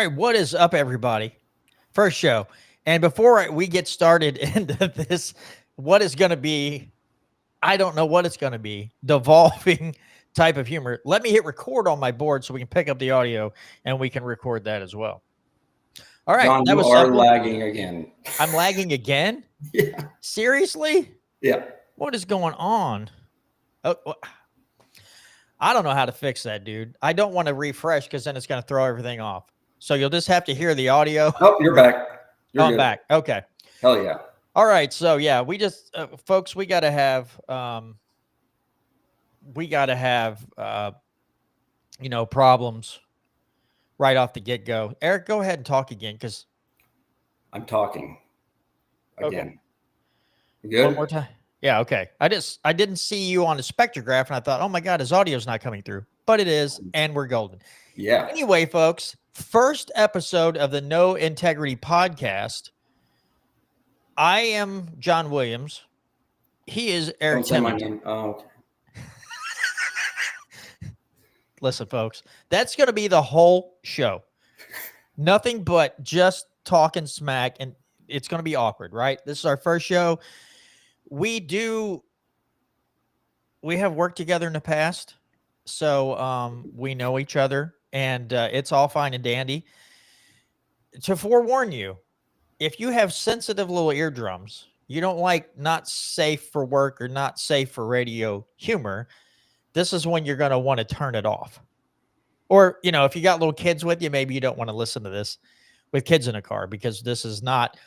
right, what is up, everybody? First show. And before we get started into this, what is going to be, I don't know what it's going to be, devolving type of humor, let me hit record on my board so we can pick up the audio and we can record that as well. All right, John, that you was are simple. lagging again. I'm lagging again? Yeah. Seriously? Yeah. What is going on? Oh, I don't know how to fix that, dude. I don't want to refresh because then it's going to throw everything off. So you'll just have to hear the audio. Oh, you're back. You're I'm good. back. Okay. Hell yeah. All right. So yeah, we just folks, we got to have problems right off the get-go. Eric, go ahead and talk again cuz I'm talking again. Okay. You good? One more time. Yeah, okay. I didn't see you on the spectrograph and I thought, "Oh my god, his audio's not coming through." But it is, and we're golden. Yeah. Anyway, folks, first episode of the No Integrity podcast. I am John Williams. He is Eric Don't say my Timmons. name. Oh, okay. Listen, folks, that's going to be the whole show. Nothing but just talking smack, and it's going to be awkward, right? This is our first show. We have worked together in the past, so we know each other, and it's all fine and dandy. To forewarn you, if you have sensitive little eardrums, you don't like not safe for work or not safe for radio humor, this is when you're going to want to turn it off. Or, if you got little kids with you, maybe you don't want to listen to this with kids in a car because this is not.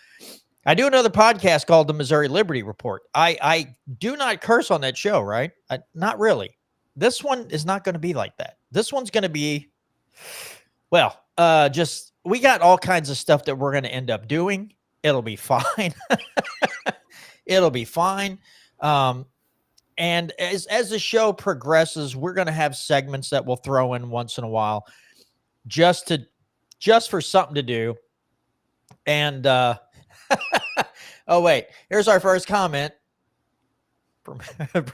I do another podcast called the Missouri Liberty Report. I do not curse on that show, right? Not really. This one is not going to be like that. This one's going to be, just we got all kinds of stuff that we're going to end up doing. It'll be fine. It'll be fine. And as the show progresses, we're going to have segments that we'll throw in once in a while just for something to do. And oh, wait, here's our first comment.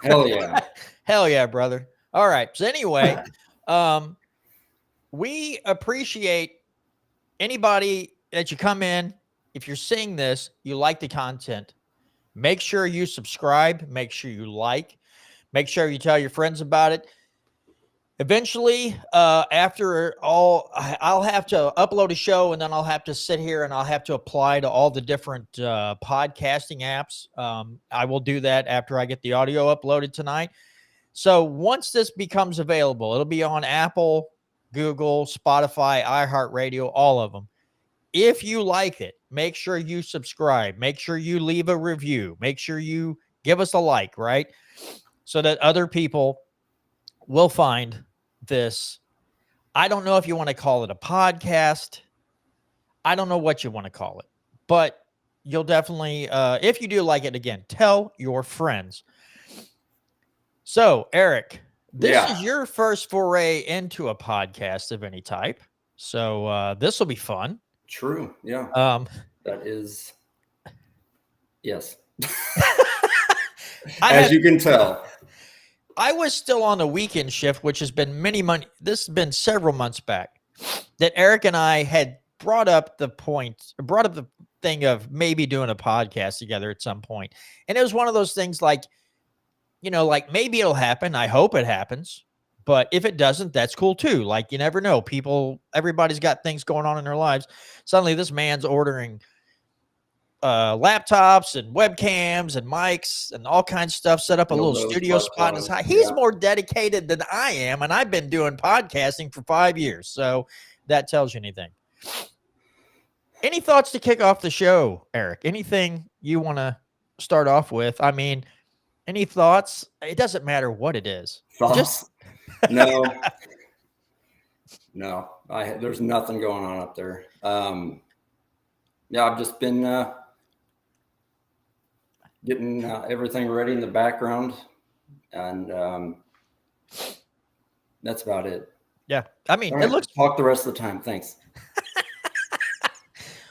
Hell yeah. Hell yeah, brother. All right. So anyway, we appreciate anybody that you come in. If you're seeing this, you like the content, make sure you subscribe, make sure you like, make sure you tell your friends about it. Eventually, after all, I'll have to upload a show and then I'll have to sit here and I'll have to apply to all the different podcasting apps. I will do that after I get the audio uploaded tonight. So once this becomes available, it'll be on Apple, Google, Spotify, iHeartRadio, all of them. If you like it, make sure you subscribe. Make sure you leave a review. Make sure you give us a like, right? So that other people will find this. I don't know if you want to call it a podcast. I don't know what you want to call it. But you'll definitely, if you do like it, again, tell your friends. So, Eric, this is your first foray into a podcast of any type. So this will be fun. True. Yeah. That is. Yes. As you can tell. I was still on a weekend shift, which has been this has been several months back, that Eric and I had brought up the thing of maybe doing a podcast together at some point. And it was one of those things like maybe it'll happen. I hope it happens. But if it doesn't, that's cool too. Like, you never know. Everybody's got things going on in their lives. Suddenly this man's ordering laptops and webcams and mics and all kinds of stuff, set up a little studio spot in his house. He's more dedicated than I am, and I've been doing podcasting for 5 years. So that tells you anything. Any thoughts to kick off the show, Eric? Anything you want to start off with? I mean, any thoughts? It doesn't matter what it is. Thoughts? No. There's nothing going on up there. I've just been getting everything ready in the background, and that's about it. Yeah, I mean, it looks. Talk the rest of the time. Thanks.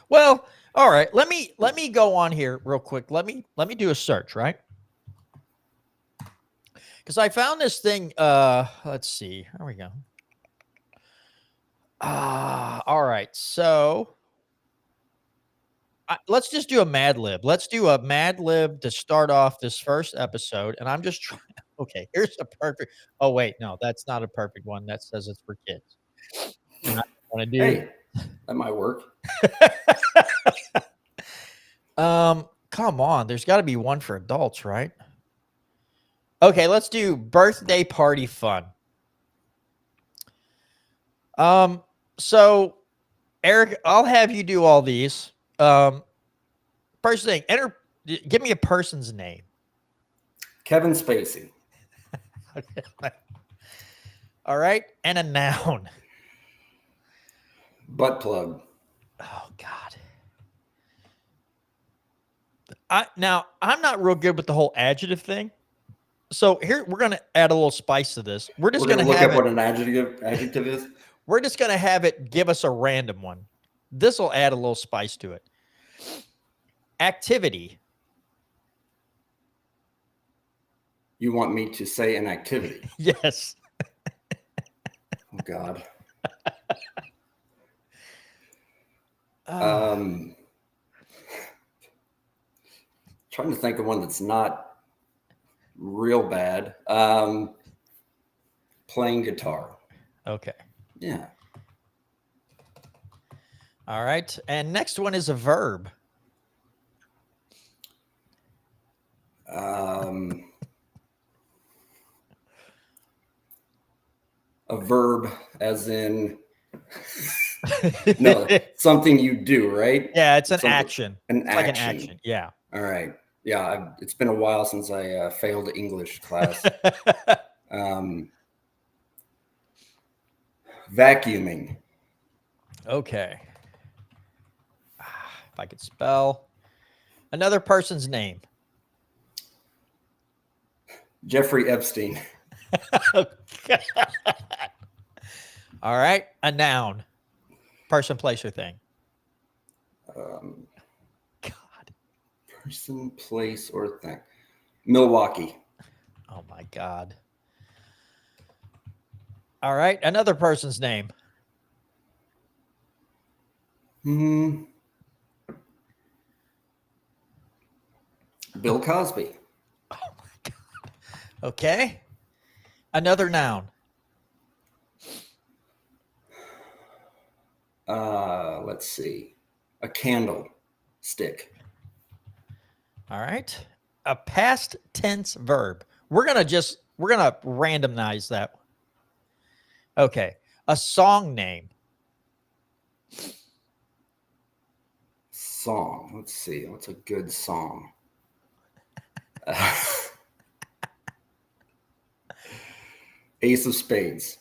Well, all right. Let me go on here real quick. Let me do a search, right? Because I found this thing. Let's see. Here we go. All right. So let's just do a Mad Lib. Let's do a Mad Lib to start off this first episode. And I'm just trying. Okay, here's a perfect. Oh wait, no, that's not a perfect one. That says it's for kids. And I want to do. Hey, that might work. Come on. There's got to be one for adults, right? Okay, let's do birthday party fun. So Eric, I'll have you do all these. First thing, give me a person's name. Kevin Spacey. All right, and a noun. Butt plug. Oh God. Now I'm not real good with the whole adjective thing. So here we're gonna add a little spice to this. We're just gonna look have up what an adjective is. We're just gonna have it give us a random one. This will add a little spice to it. Activity. You want me to say an activity? Yes. Oh God. Trying to think of one that's not real bad. Playing guitar. Okay. Yeah. All right. And next one is a verb. A verb as in no, something you do, right? Yeah, it's an Something, action. An it's action. Like an action. Yeah. All right. Yeah, it's been a while since I failed English class. Vacuuming. Okay. If I could spell another person's name. Jeffrey Epstein. All right. A noun. Person, place, or thing. God. Person, place, or thing. Milwaukee. Oh my God. All right. Another person's name. Bill Cosby. Oh my God. Okay. Another noun. Let's see. A candlestick. All right. A past tense verb. We're going to randomize that. Okay. A song name. Song. Let's see. What's a good song? Ace of Spades.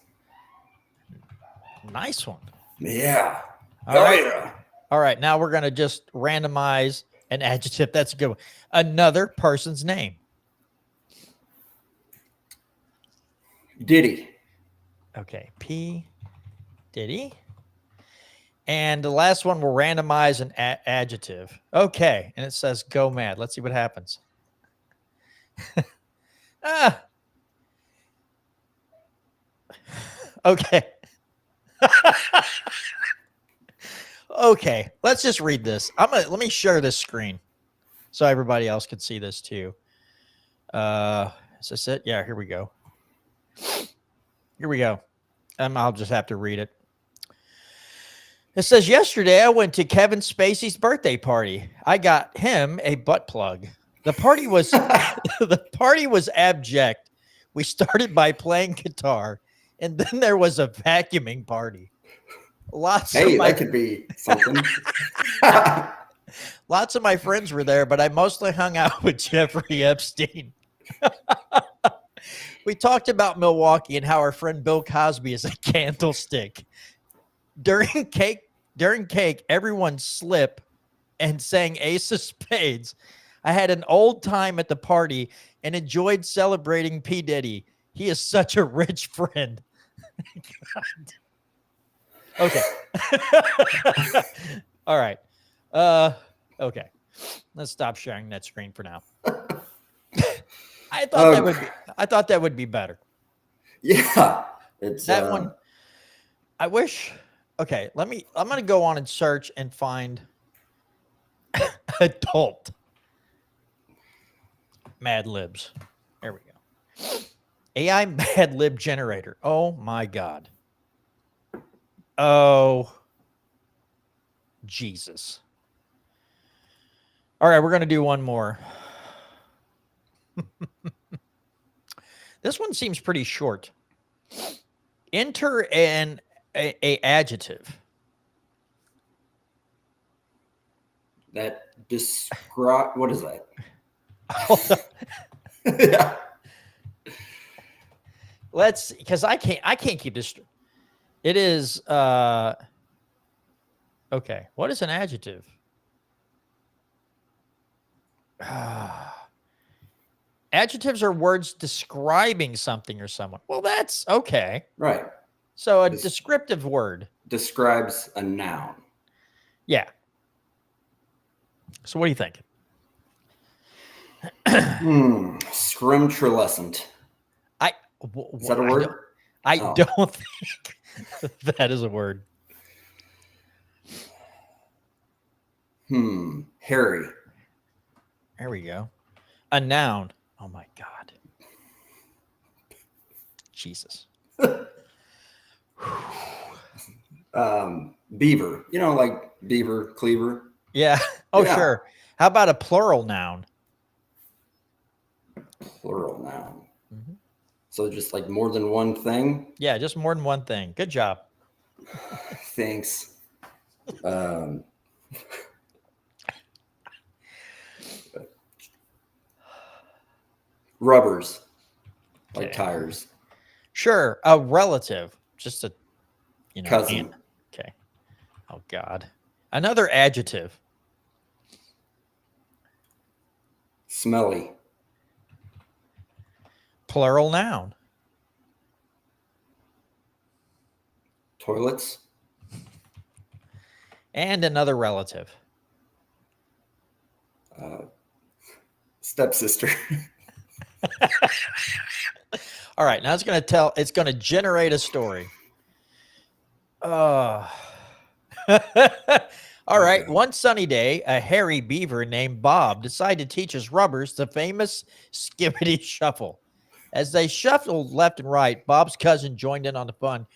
Nice one. Yeah. All right. Yeah. All right. Now we're going to just randomize an adjective. That's a good one. Another person's name. Diddy. Okay. P. Diddy. And the last one, we'll randomize an adjective. Okay. And it says go mad. Let's see what happens. Okay. Okay. Let's just read this. Let me share this screen so everybody else can see this too. Is this it? Yeah, here we go. Here we go. I'll just have to read it. It says, yesterday I went to Kevin Spacey's birthday party. I got him a butt plug. The party was the party was abject. We started by playing guitar, and then there was a vacuuming party. That could be something. Lots of my friends were there, but I mostly hung out with Jeffrey Epstein. We talked about Milwaukee and how our friend Bill Cosby is a candlestick. During cake, everyone slipped and sang Ace of Spades. I had an old time at the party and enjoyed celebrating P. Diddy. He is such a rich friend. Okay. All right. Okay. Let's stop sharing that screen for now. I thought that would be better. Yeah. It's that one. I wish Okay, I'm going to go on and search and find adult Mad Libs. There we go. AI Mad Lib generator. Oh my God. Oh, Jesus. All right, we're going to do one more. This one seems pretty short. Enter a adjective. That describe, what is that? Hold on. Yeah. Let's, because I can't keep this. It is okay. What is an adjective? Adjectives are words describing something or someone. Well, that's okay. Right. So a descriptive word describes a noun. Yeah. So what do you think? Scrumtrilescent. Is that a word? I don't think that is a word. Hairy. There we go. A noun. Oh my God. Jesus. Beaver. You know, like beaver, cleaver. Yeah. Oh, Yeah. sure. How about a plural noun? Plural noun. Mm-hmm. So just like more than one thing? Yeah, just more than one thing. Good job. Thanks. Rubbers. Like Okay. tires. Sure. A relative. Just a, Cousin. Okay. Oh, God. Another adjective. Smelly. Plural noun. Toilets. And another relative. Stepsister. All right. Now it's going to generate a story. All right. One sunny day, a hairy beaver named Bob decided to teach his rubbers the famous skibbity shuffle. As they shuffled left and right, Bob's cousin joined in on the fun,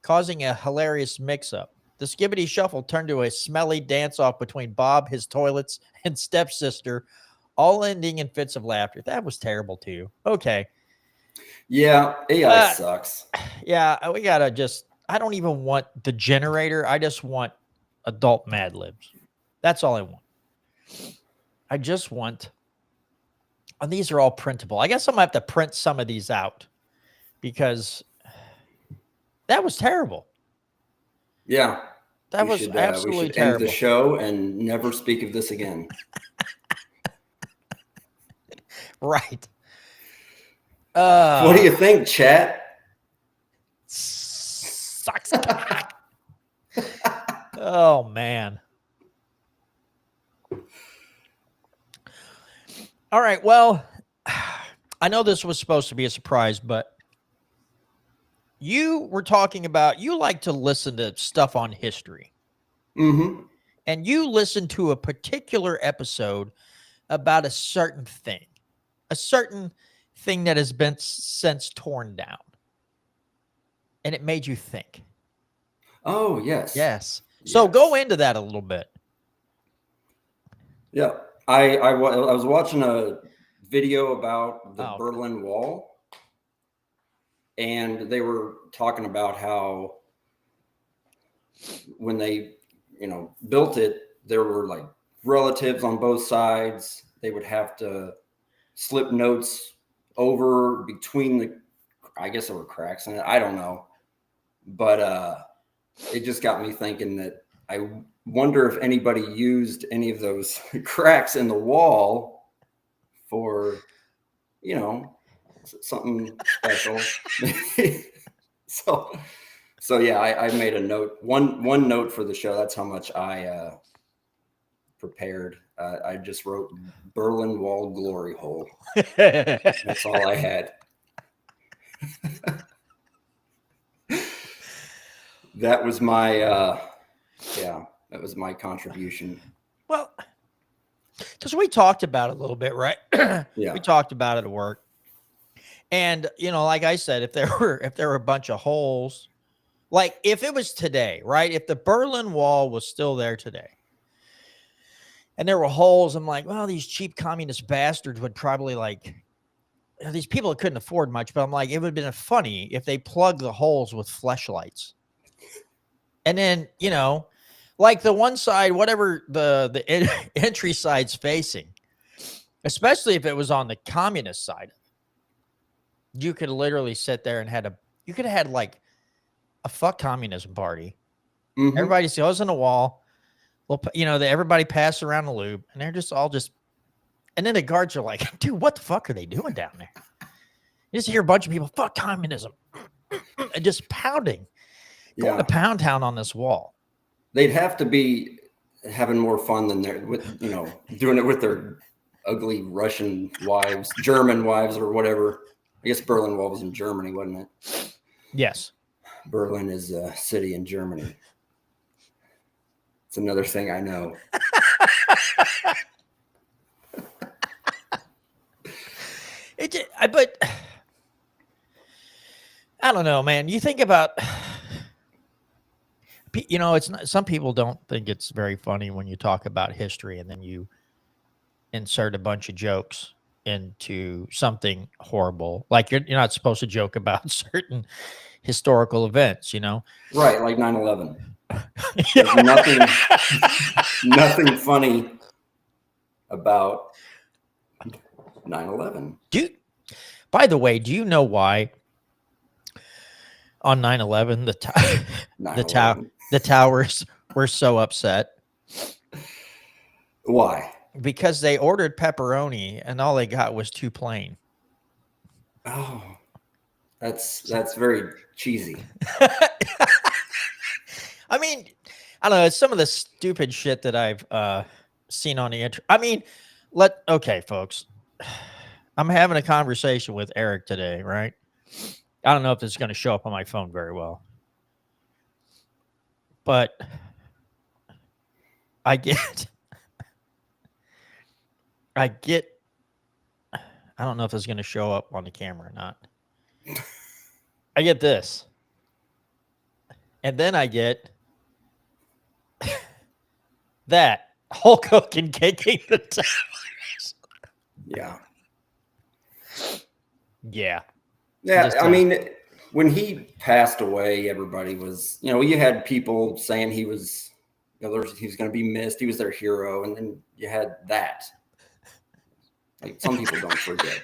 causing a hilarious mix-up. The skibbity shuffle turned to a smelly dance-off between Bob, his toilets, and stepsister, all ending in fits of laughter. That was terrible too. Okay. Yeah, AI sucks. Yeah, we gotta I don't even want the generator. I just want adult Mad Libs. That's all I want. I just want, and these are all printable. I guess I'm gonna have to print some of these out because that was terrible. Yeah. That was absolutely terrible. End the show and never speak of this again. Right. What do you think, chat? Sucks. Oh, man. All right. Well, I know this was supposed to be a surprise, but you were talking about, you like to listen to stuff on history. Mm-hmm. And you listened to a particular episode about a certain thing that has been since torn down. And it made you think. Oh, yes. Yes. So go into that a little bit. Yeah. I was watching a video about the Berlin Wall, and they were talking about how when they, built it, there were like relatives on both sides. They would have to slip notes over between I guess there were cracks in it. I don't know. But it just got me thinking that I wonder if anybody used any of those cracks in the wall for, something special. So yeah, I made a note, one note for the show. That's how much I prepared. I just wrote Berlin Wall glory hole. That's all I had. That was my that was my contribution. Well, because we talked about it a little bit, right? Yeah. We talked about it at work. And like I said, if there were a bunch of holes, like if it was today, right? If the Berlin Wall was still there today and there were holes, I'm like, well, these cheap communist bastards would probably these people that couldn't afford much, but I'm like, it would have been funny if they plugged the holes with fleshlights. And then, like the one side, whatever the entry side's facing, especially if it was on the communist side, you could literally sit there and you could have had like a fuck communism party. Mhm. Everybody goes on the wall. Well, everybody pass around the loop and they're and then the guards are like, dude, what the fuck are they doing down there? You just hear a bunch of people, fuck communism, and just pounding, going to pound town on this wall. They'd have to be having more fun than they're doing it with their ugly Russian wives, German wives, or whatever. I guess Berlin Wall was in Germany, wasn't it? Yes. Berlin is a city in Germany. It's another thing I know. But I don't know, man. You think about, it's not, some people don't think it's very funny when you talk about history and then you insert a bunch of jokes into something horrible. Like you're not supposed to joke about certain historical events, Right, like 9/11. There's nothing funny about 9/11. By the way, do you know why on 9/11 the towers were so upset? Why? Because they ordered pepperoni and all they got was 2 plain. Oh, that's very cheesy. I mean, I don't know. It's some of the stupid shit that I've seen on the internet. I mean, okay, folks. I'm having a conversation with Eric today, right? I don't know if this is going to show up on my phone very well. But I don't know if it's going to show up on the camera or not. I get this. And then I get that Hulk Hogan kicking the towers. Yeah. Yeah. Yeah. I mean, when he passed away, everybody was, you had people saying he was, he was going to be missed. He was their hero. And then you had that. Like some people don't forget,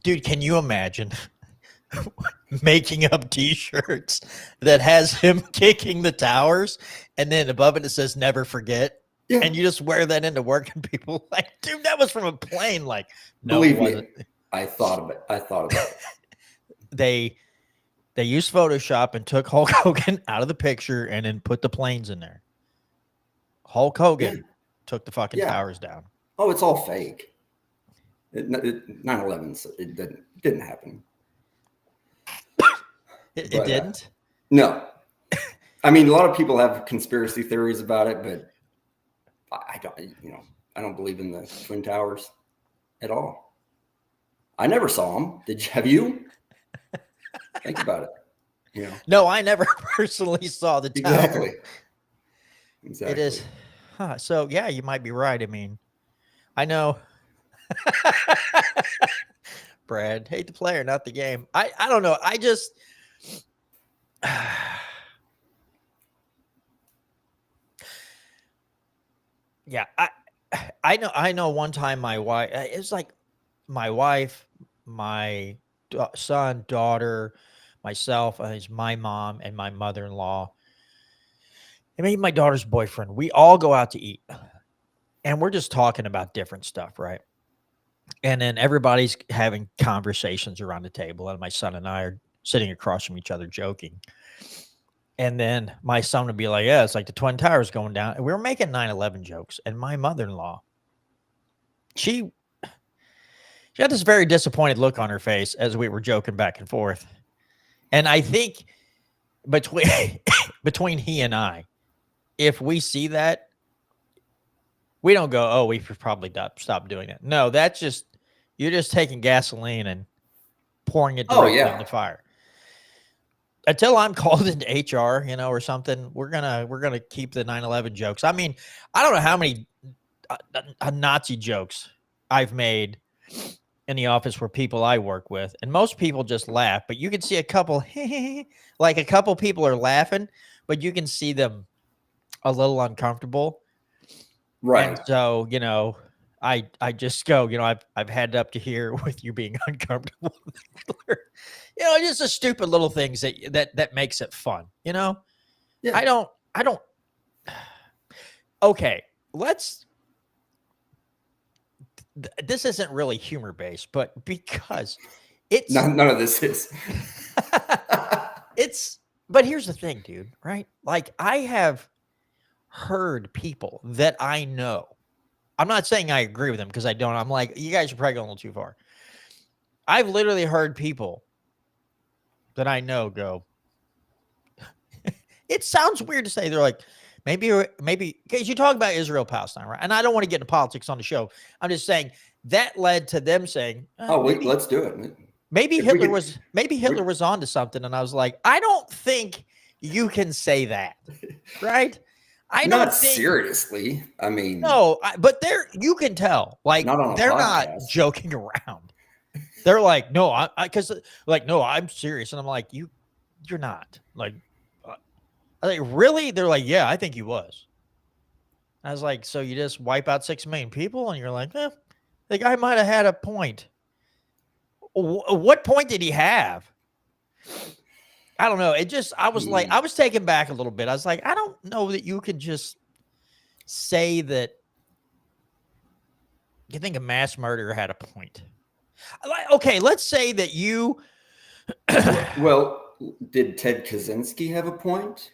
Dude, can you imagine making up t-shirts that has him kicking the towers and then above it says never forget? Yeah. And you just wear that into work and people like, dude, that was from a plane. Like, no, believe me, I thought of it. They used Photoshop and took Hulk Hogan out of the picture and then put the planes in there. Hulk Hogan took the fucking towers down. Oh, it's all fake. 9/11, it didn't happen. It didn't? No. I mean, a lot of people have conspiracy theories about it, but I don't believe in the Twin Towers at all. I never saw them. Have you? Think about it. No, I never personally saw the tower. Exactly. It is. Huh. So yeah, you might be right. I mean, I know. Brad, hate the player, not the game. I don't know. I just yeah, I know one time my wife, it was like my wife, my son, daughter, myself, it's my mom and my mother-in-law. I mean, my daughter's boyfriend, we all go out to eat and we're just talking about different stuff, right? And then everybody's having conversations around the table and my son and I are sitting across from each other joking. And then my son would be like, yeah, it's like the Twin Towers going down. And we were making 9/11 jokes. And my mother-in-law, she had this very disappointed look on her face as we were joking back and forth. And I think between between he and I, if we see that, we don't go, oh, we should probably stop doing it. No, that's just, you're just taking gasoline and pouring it Oh, directly yeah. in the fire. Until I'm called into HR, or something, we're gonna keep the 9/11 jokes. I mean, I don't know how many Nazi jokes I've made in the office for people I work with, and most people just laugh. But you can see a couple, like a couple people are laughing, but you can see them a little uncomfortable. Right. And so, I just go, I've had up to here with you being uncomfortable. Just the stupid little things that makes it fun. Yeah. I don't. Okay, this isn't really humor based, but because it's None of this is. but here's the thing, dude, right? Like, I have heard people that I know. I'm not saying I agree with them, because I don't. I'm like, you guys are probably going a little too far. I've literally heard people that I know go, it sounds weird to say. They're like, maybe, because you talk about Israel, Palestine, right? And I don't want to get into politics on the show. I'm just saying that led to them saying, wait, let's do it. Maybe Hitler was onto something. And I was like, I don't think you can say that, right? Not seriously. I mean, no, but you can tell, like, they're not joking around. They're like, no, because like, no, I'm serious. And I'm like, you're not. Like, really? They're like, yeah, I think he was. I was like, so you just wipe out 6 million people? And you're like, the guy might have had a point. What point did he have? I don't know. I was like, I was taken back a little bit. I was like, I don't know that you can just say that you think a mass murderer had a point. Okay, let's say that you. Well, did Ted Kaczynski have a point?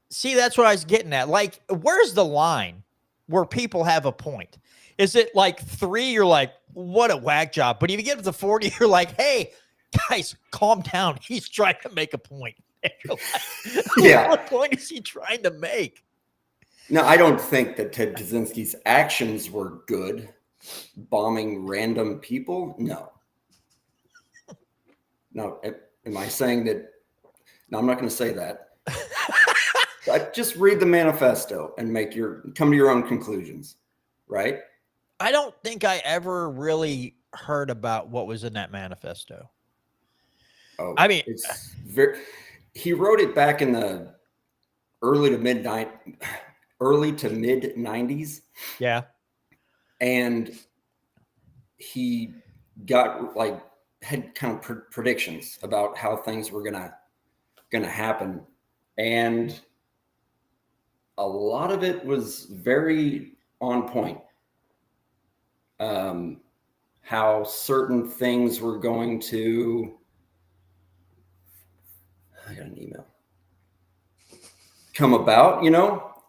See, that's what I was getting at. Like, where's the line where people have a point? Is it like 3? You're like, what a whack job. But if you get to the 40, you're like, hey, guys, calm down. He's trying to make a point. And you're like, yeah. What point is he trying to make? No, I don't think that Ted Kaczynski's actions were good. Bombing random people? No. No. Am I saying that? No, I'm not going to say that. Just read the manifesto and come to your own conclusions, right? I don't think I ever really heard about what was in that manifesto. Oh, I mean, he wrote it back in the early to mid 90s. Yeah. And he had kind of predictions about how things were gonna happen, and a lot of it was very on point. How certain things were going to. I got an email. Come about,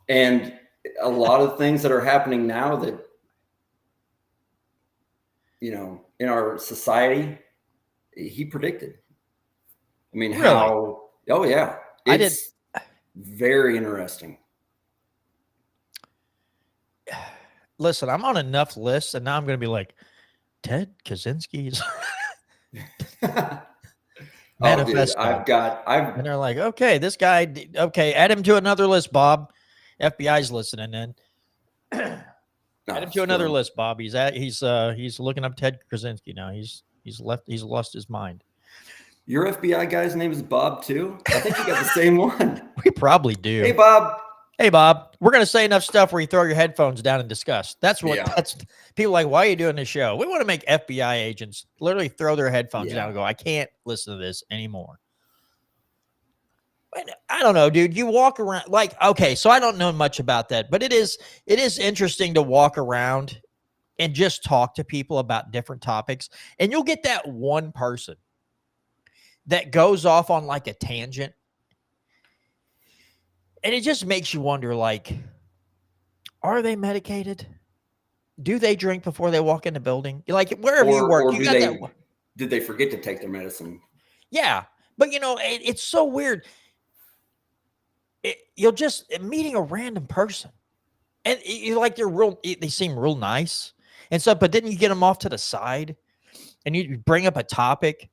and a lot of things that are happening now that, in our society, he predicted. I mean, really? how? Oh yeah, it's very interesting. Listen, I'm on enough lists, and now I'm going to be like, Ted Kaczynski's manifesto. And they're like, okay, this guy, okay, add him to another list, Bob. FBI's listening in. Add him to another list, Bob. He's looking up Ted Kaczynski now. He's lost his mind. Your FBI guy's name is Bob too? I think you got the same one. We probably do. Hey, Bob. Hey, Bob. We're going to say enough stuff where you throw your headphones down and discuss. That's people like, why are you doing this show? We want to make FBI agents literally throw their headphones down and go, I can't listen to this anymore. I don't know, dude. You walk around like, okay, so I don't know much about that, but it is interesting to walk around and just talk to people about different topics. And you'll get that one person that goes off on like a tangent. And it just makes you wonder, like, are they medicated? Do they drink before they walk in the building? Like, wherever you work, you got that. Did they forget to take their medicine? Yeah. But it's so weird. You'll just meeting a random person, and you like they seem real nice and stuff. But then you get them off to the side, and you bring up a topic,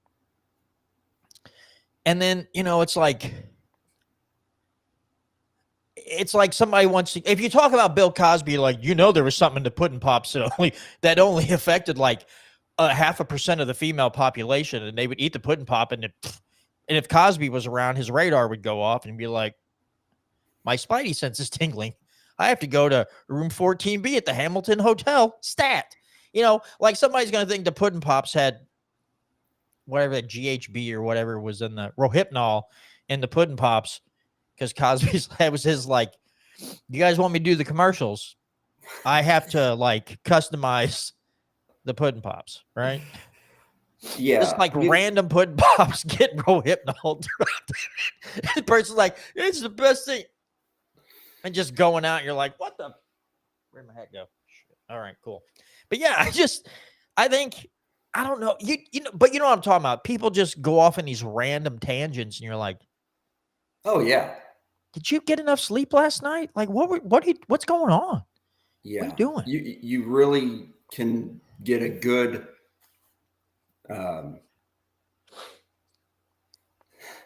and then it's like somebody wants to. If you talk about Bill Cosby, like there was something in the pudding pops that only affected like 0.5% of the female population, and they would eat the pudding pop, and if Cosby was around, his radar would go off and be like, my spidey sense is tingling. I have to go to room 14B at the Hamilton Hotel. Stat. Like somebody's going to think the pudding pops had whatever that GHB or whatever was in the Rohypnol in the pudding pops, because Cosby's that was his like, you guys want me to do the commercials? I have to like customize the pudding pops, right? Yeah. Just like random pudding pops get Rohypnol. The person's like, it's the best thing. And just going out, you're like, what the? Where'd my hat go? Shit. All right, cool. But yeah, I think, I don't know. But you know what I'm talking about? People just go off in these random tangents, and you're like, oh yeah. Did you get enough sleep last night? Like, what's going on? Yeah. What are you doing? You really can get a good,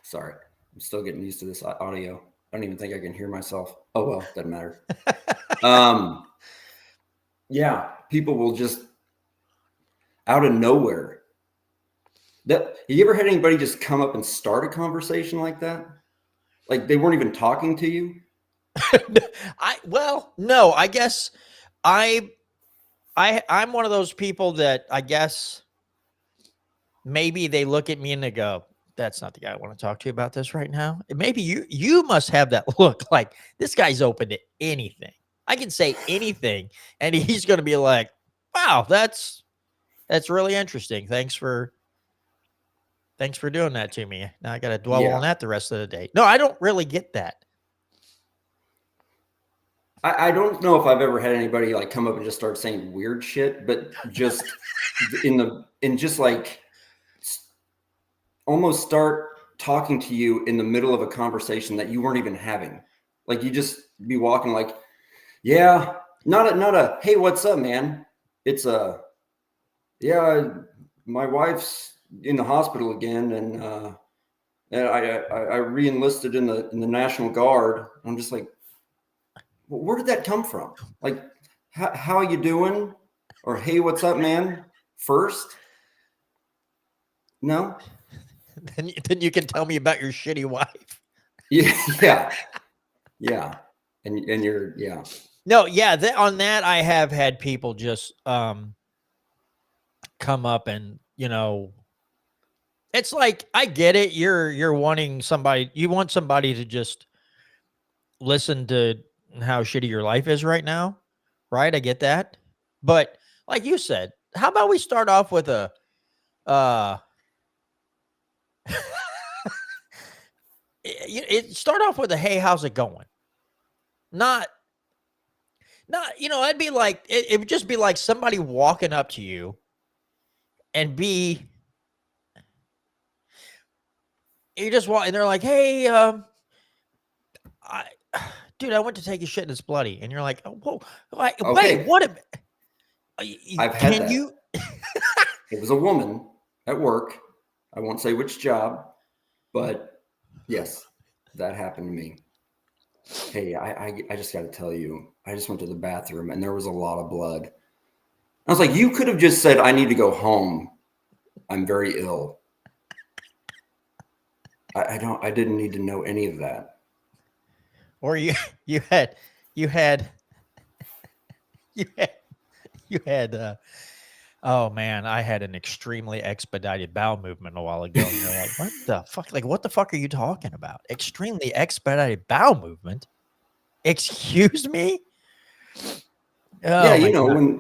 sorry, I'm still getting used to this audio. I don't even think I can hear myself. Oh, well, doesn't matter. Yeah, people will just out of nowhere. Have you ever had anybody just come up and start a conversation like that? Like they weren't even talking to you? No, I guess I'm one of those people that I guess maybe they look at me and they go, that's not the guy I want to talk to you about this right now. And maybe you must have that look like this guy's open to anything. I can say anything and he's going to be like, wow, that's really interesting. Thanks for doing that to me. Now I got to dwell on that the rest of the day. No, I don't really get that. I don't know if I've ever had anybody like come up and just start saying weird shit, but just just like almost start talking to you in the middle of a conversation that you weren't even having. Like you just be walking like, yeah, not a, hey, what's up, man? It's yeah, my wife's in the hospital again. And I re-enlisted in the National Guard. I'm just like, well, where did that come from? Like, how are you doing? Or, hey, what's up, man? First? No? Then you can tell me about your shitty wife. Yeah. And you're, yeah. No, yeah. On that, I have had people just come up and, it's like, I get it. You're wanting somebody, you want somebody to just listen to how shitty your life is right now. Right. I get that. But like you said, how about we start off with a, start off with a, hey, how's it going? Not, it'd be like, it would just be like somebody walking up to you and you just walk and they're like, hey, dude, I went to take a shit and it's bloody. And you're like, oh, whoa, Okay. wait, what? I've had that. It was a woman at work. I won't say which job, but yes, that happened to me. Hey, I just got to tell you, I just went to the bathroom and there was a lot of blood. I was like, you could have just said, I need to go home. I'm very ill. I didn't need to know any of that. Or you had oh man, I had an extremely expedited bowel movement a while ago. And you're like, what the fuck? Like, what the fuck are you talking about? Extremely expedited bowel movement? Excuse me? Oh, yeah, when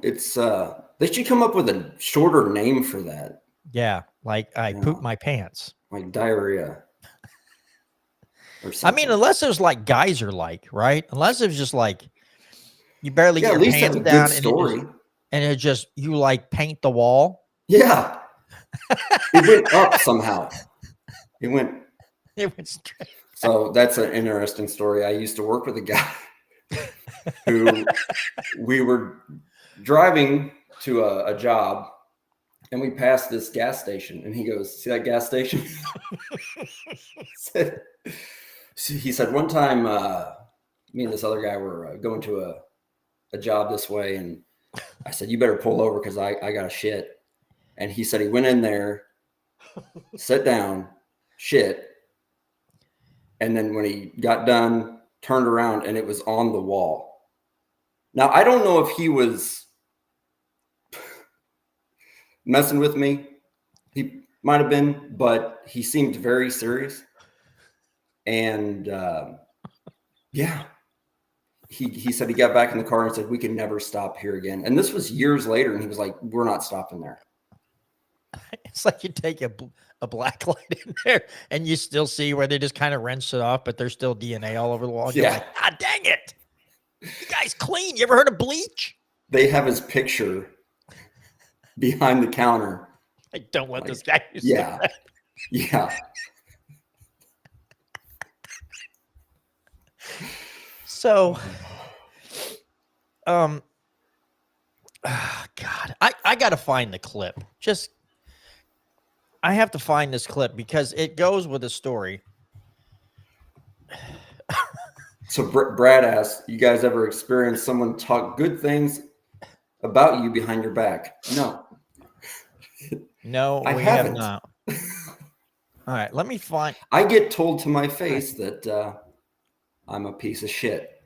it's they should come up with a shorter name for that. Yeah, like I pooped my pants. Like diarrhea. I mean, unless it was like geyser like, right? Unless it was just like you barely get your pants down and it just you like paint the wall. Yeah. It went up somehow. It went. It went straight. So that's an interesting story. I used to work with a guy who we were driving to a job, and we passed this gas station, and he goes, "See that gas station?" He said one time, me and this other guy were going to a job this way, and I said, "You better pull over because I got a shit." And he said he went in there, sat down, shit. And then when he got done, turned around and it was on the wall. Now, I don't know if he was messing with me. He might have been, but he seemed very serious. And yeah, he said he got back in the car and said, "We can never stop here again." And this was years later. And he was like, "We're not stopping there." It's like you take a black light in there and you still see where they just kind of rinse it off, but there's still DNA all over the wall. You're like, ah, dang it. You guys clean. You ever heard of bleach? They have his picture behind the counter. I don't let this guy use Yeah. that. Yeah. So, God, I got to find the clip. I have to find this clip because it goes with the story. So Brad asked, "You guys ever experienced someone talk good things about you behind your back?" No. No, I we haven't. have not. All right, let me find. I get told to my face that I'm a piece of shit.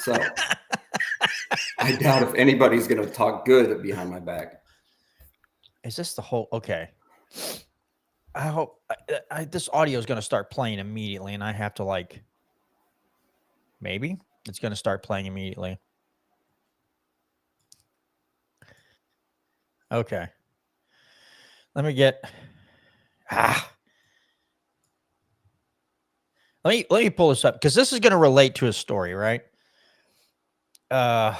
So I doubt if anybody's going to talk good behind my back. Is this the whole? Okay. I hope this audio is going to start playing immediately, and I have to maybe it's going to start playing immediately. Okay. Let me get. Let me pull this up because this is going to relate to a story, right? All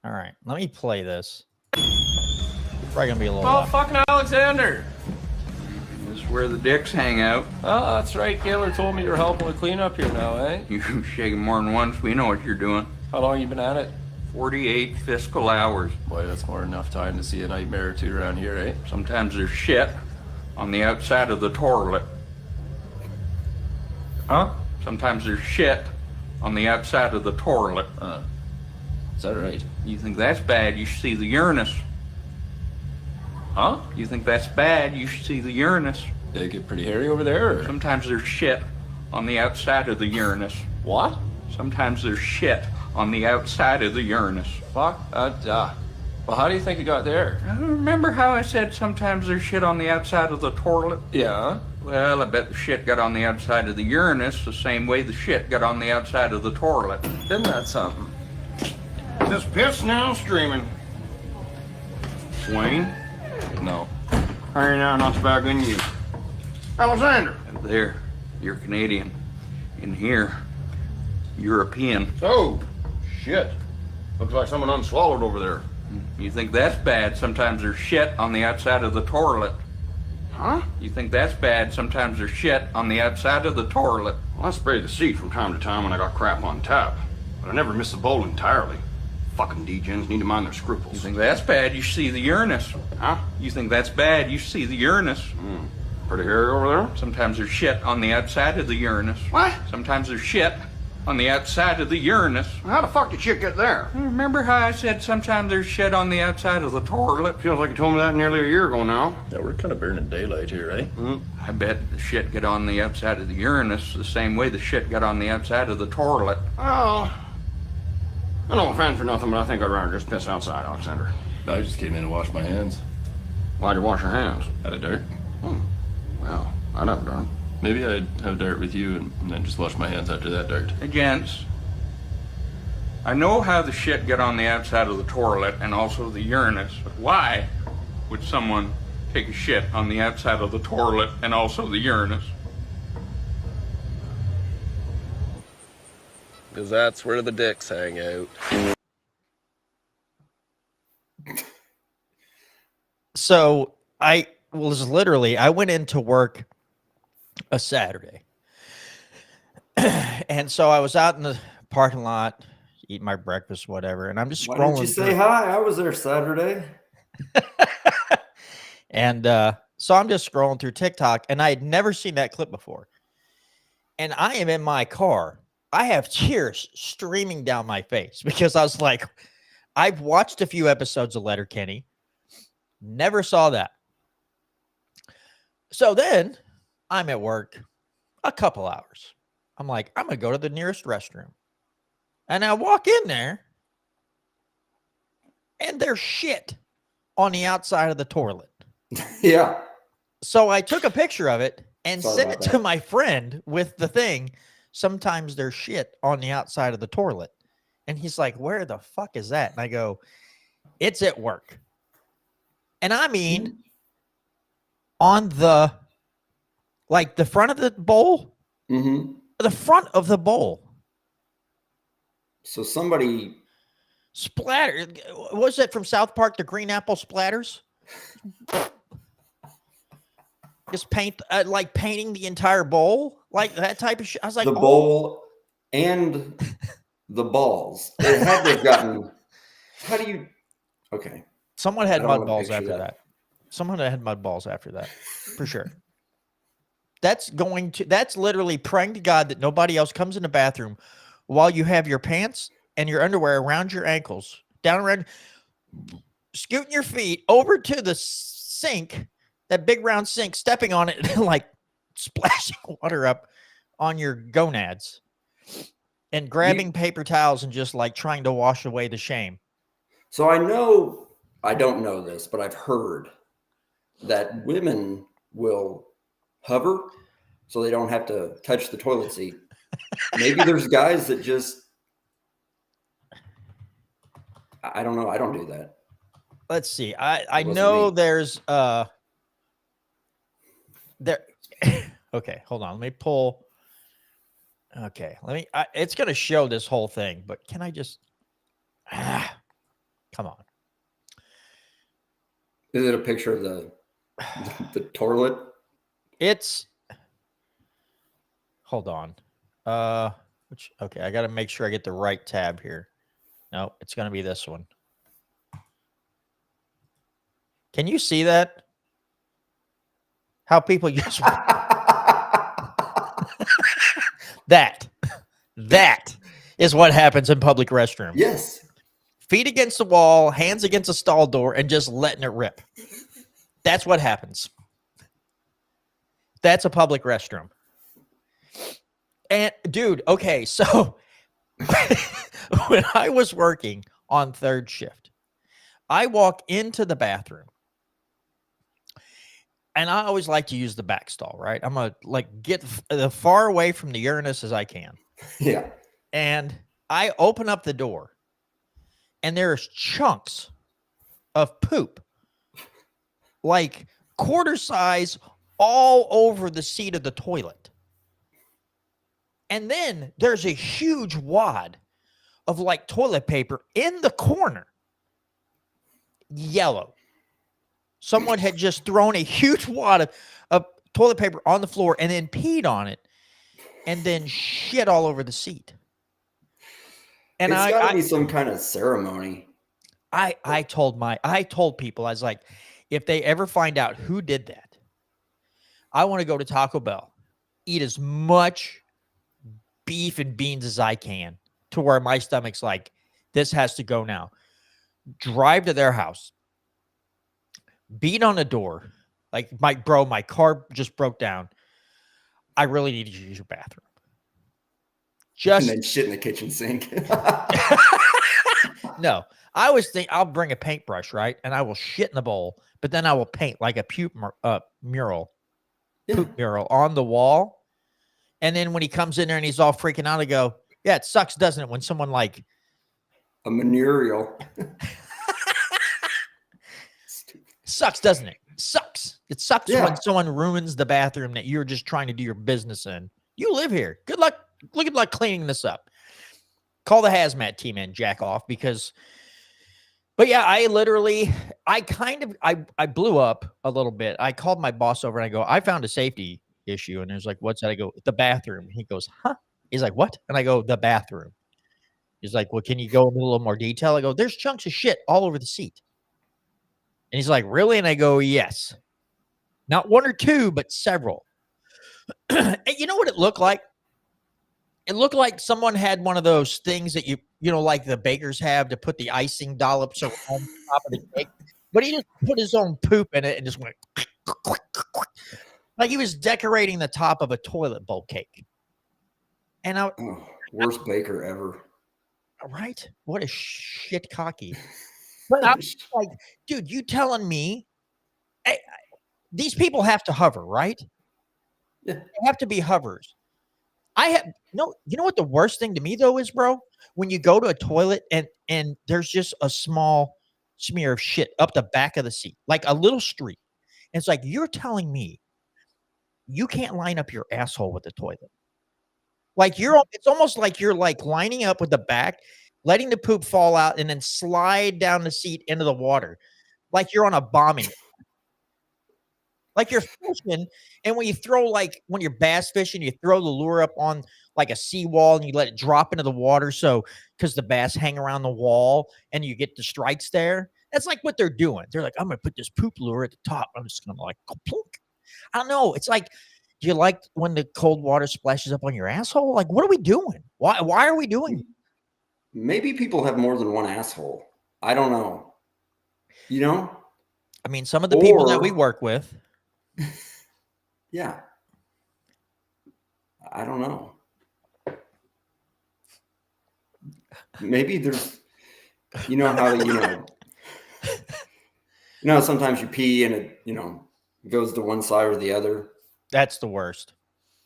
right. Let me play this. Probably gonna be a little. Oh, fucking Alexander! This is where the dicks hang out. Oh, that's right. Gaylor told me you're helping with cleanup here now, eh? You shake 'em more than once, we know what you're doing. How long you been at it? 48 fiscal hours. Boy, that's more than enough time to see a nightmare or two around here, eh? Sometimes there's shit on the outside of the toilet. Huh? Sometimes there's shit on the outside of the toilet. Is that right? You think that's bad, you should see the Uranus. Huh? You think that's bad, you should see the Uranus. Did it get pretty hairy over there, or? Sometimes there's shit on the outside of the Uranus. What? Sometimes there's shit on the outside of the Uranus. Fuck. Well, how do you think it got there? Remember how I said sometimes there's shit on the outside of the toilet? Yeah. Well, I bet the shit got on the outside of the Uranus the same way the shit got on the outside of the toilet. Isn't that something? This piss now streaming. Swain? No. Hey, now, not so bad than you. Alexander. There, you're Canadian. In here, European. Oh, shit. Looks like someone unswallowed over there. You think that's bad? Sometimes there's shit on the outside of the toilet. Huh? You think that's bad? Sometimes there's shit on the outside of the toilet. Well, I spray the seat from time to time when I got crap on tap. But I never miss the bowl entirely. Fucking degens need to mind their You scruples. think that's bad? You should see the Uranus. Huh? You think that's bad? You should see the Uranus. Pretty hairy over there? Sometimes there's shit on the outside of the Uranus. What? Sometimes there's shit on the outside of the Uranus. How the fuck did shit get there? Remember how I said sometimes there's shit on the outside of the toilet? Feels like you told me that nearly a year ago now. Yeah, we're kind of burning daylight here, eh? I bet the shit got on the outside of the Uranus the same way the shit got on the outside of the toilet. Well, I no offense for nothing, but I think I'd rather just piss outside, Alexander. I just came in to wash my hands. Why'd you wash your hands? Out of dirt. Well, I'd have done. Maybe I'd have dirt with you and then just wash my hands after that dirt. Hey, gents, I know how the shit got on the outside of the toilet and also the Uranus, but why would someone take a shit on the outside of the toilet and also the Uranus? Because that's where the dicks hang out. So was literally, I went into work a Saturday. And so I was out in the parking lot, eating my breakfast, whatever. And I'm just Why scrolling. didn't you say through. hi? I was there Saturday. And so I'm just scrolling through TikTok, and I had never seen that clip before. And I am in my car. I have tears streaming down my face because I was like, I've watched a few episodes of Letterkenny, never saw that. So then I'm at work a couple hours. I'm like, I'm going to go to the nearest restroom. And I walk in there, and there's shit on the outside of the toilet. Yeah. So I took a picture of it and Sorry sent it about to that. my friend with the thing. Sometimes there's shit on the outside of the toilet. And he's like, where the fuck is that? And I go, it's at work. And I mean, on the, like the front of the bowl, Mm-hmm. the front of the bowl. So somebody, Splatter. What was that from South Park? The green apple splatters? Just paint, like painting the entire bowl, like that type of shit. I was like, the bowl and the balls. It had to have gotten. How do you? Okay. Someone I had don't mud wanna balls picture after that. that. Someone had mud balls after that, for sure. That's literally praying to God that nobody else comes in the bathroom while you have your pants and your underwear around your ankles, down around, scooting your feet over to the sink, that big round sink, stepping on it and like splashing water up on your gonads and grabbing paper towels and just like trying to wash away the shame. So I don't know this, but I've heard that women will hover so they don't have to touch the toilet seat. Maybe there's guys that just. I don't know. I don't do that. Let's see. I wasn't know me. there's there. Okay, hold on. Let me pull. Okay, it's gonna show this whole thing, but can I just? Come on. Is it a picture of the toilet? It's. Hold on. Okay, I got to make sure I get the right tab here. No, it's gonna be this one. Can you see that? How people use that is what happens in public restroom. Yes. Feet against the wall, hands against a stall door, and just letting it rip. That's what happens. That's a public restroom. And dude, okay, so when I was working on third shift, I walk into the bathroom. And I always like to use the back stall, right? I'm going to like get as far away from the urinus as I can. Yeah. And I open up the door and there's chunks of poop, like quarter size, all over the seat of the toilet. And then there's a huge wad of like toilet paper in the corner, yellow. Someone had just thrown a huge wad of toilet paper on the floor and then peed on it and then shit all over the seat. And It's got to be some kind of ceremony. I told people, I was like, if they ever find out who did that, I want to go to Taco Bell, eat as much beef and beans as I can to where my stomach's like, this has to go now. Drive to their house, beat on the door, like, my car just broke down. I really need to use your bathroom. Just And then shit in the kitchen sink. no. I always think I'll bring a paintbrush, right? And I will shit in the bowl, but then I will paint like a mural on the wall. And then when he comes in there and he's all freaking out, I go, yeah, it sucks, doesn't it? When someone like A manurial. sucks, doesn't it? Sucks. It sucks Yeah. when someone ruins the bathroom that you're just trying to do your business in. You live here. Good luck. Good luck cleaning this up. Call the hazmat team in, jack off, because But yeah, I blew up a little bit. I called my boss over and I go, I found a safety issue. And there's like, what's that? I go, the bathroom. He goes, huh? He's like, what? And I go, the bathroom. He's like, well, can you go into a little more detail? I go, there's chunks of shit all over the seat. And he's like, really? And I go, yes. Not one or two, but several. And you know what it looked like? It looked like someone had one of those things that you know, like the bakers have to put the icing dollops on top of the cake. But he just put his own poop in it and just went like he was decorating the top of a toilet bowl cake. And I, Oh, worst baker ever. right? What a shit cocky. But I was like, dude, you telling me these people have to hover, right? Yeah. They have to be hovers. You know what the worst thing to me though is, bro? When you go to a toilet and there's just a small smear of shit up the back of the seat, like a little streak. And it's like, you're telling me you can't line up your asshole with the toilet. Like it's almost like you're like lining up with the back, letting the poop fall out and then slide down the seat into the water. Like you're on a bombing. Like you're fishing, and when you're bass fishing, you throw the lure up on like a seawall and you let it drop into the water. So, because the bass hang around the wall and you get the strikes there. That's like what they're doing. They're like, I'm going to put this poop lure at the top. I'm just going to like, plunk. I don't know. It's like, do you like when the cold water splashes up on your asshole? Like, what are we doing? Why are we doing it? Maybe people have more than one asshole. I don't know. You know? I mean, some of the people that we Or- work with. Yeah. I don't know. Maybe there's, you know how, sometimes you pee and it, goes to one side or the other. That's the worst.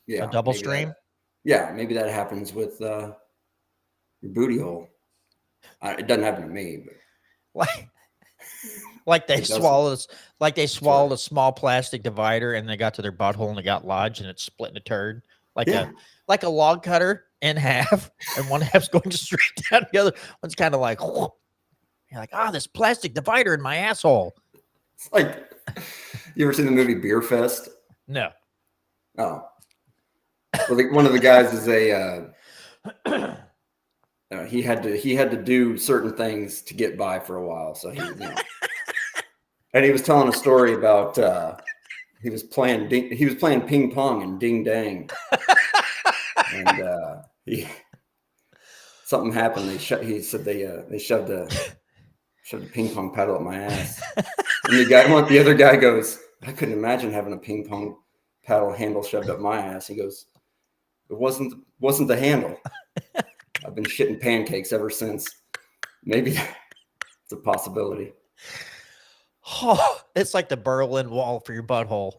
Yeah. A double maybe stream. Maybe that happens with your booty hole. It doesn't happen to me, but Like they It doesn't. swallowed a small plastic divider and they got to their butthole and it got lodged and it's split in a turd. Like a log cutter in half, and one half's going straight down, the other one's kind of like, whoop. You're like, this plastic divider in my asshole. it's like, you ever seen the movie Beer Fest? No. Oh, well, one of the guys is he had to do certain things to get by for a while. So and he was telling a story about he was playing ping pong and ding dang, and something happened. He said they shoved a ping pong paddle up my ass, and the other guy goes, I couldn't imagine having a ping pong paddle handle shoved up my ass. He goes, it wasn't the handle. I've been shitting pancakes ever since. Maybe it's a possibility. Oh, it's like the Berlin Wall for your butthole.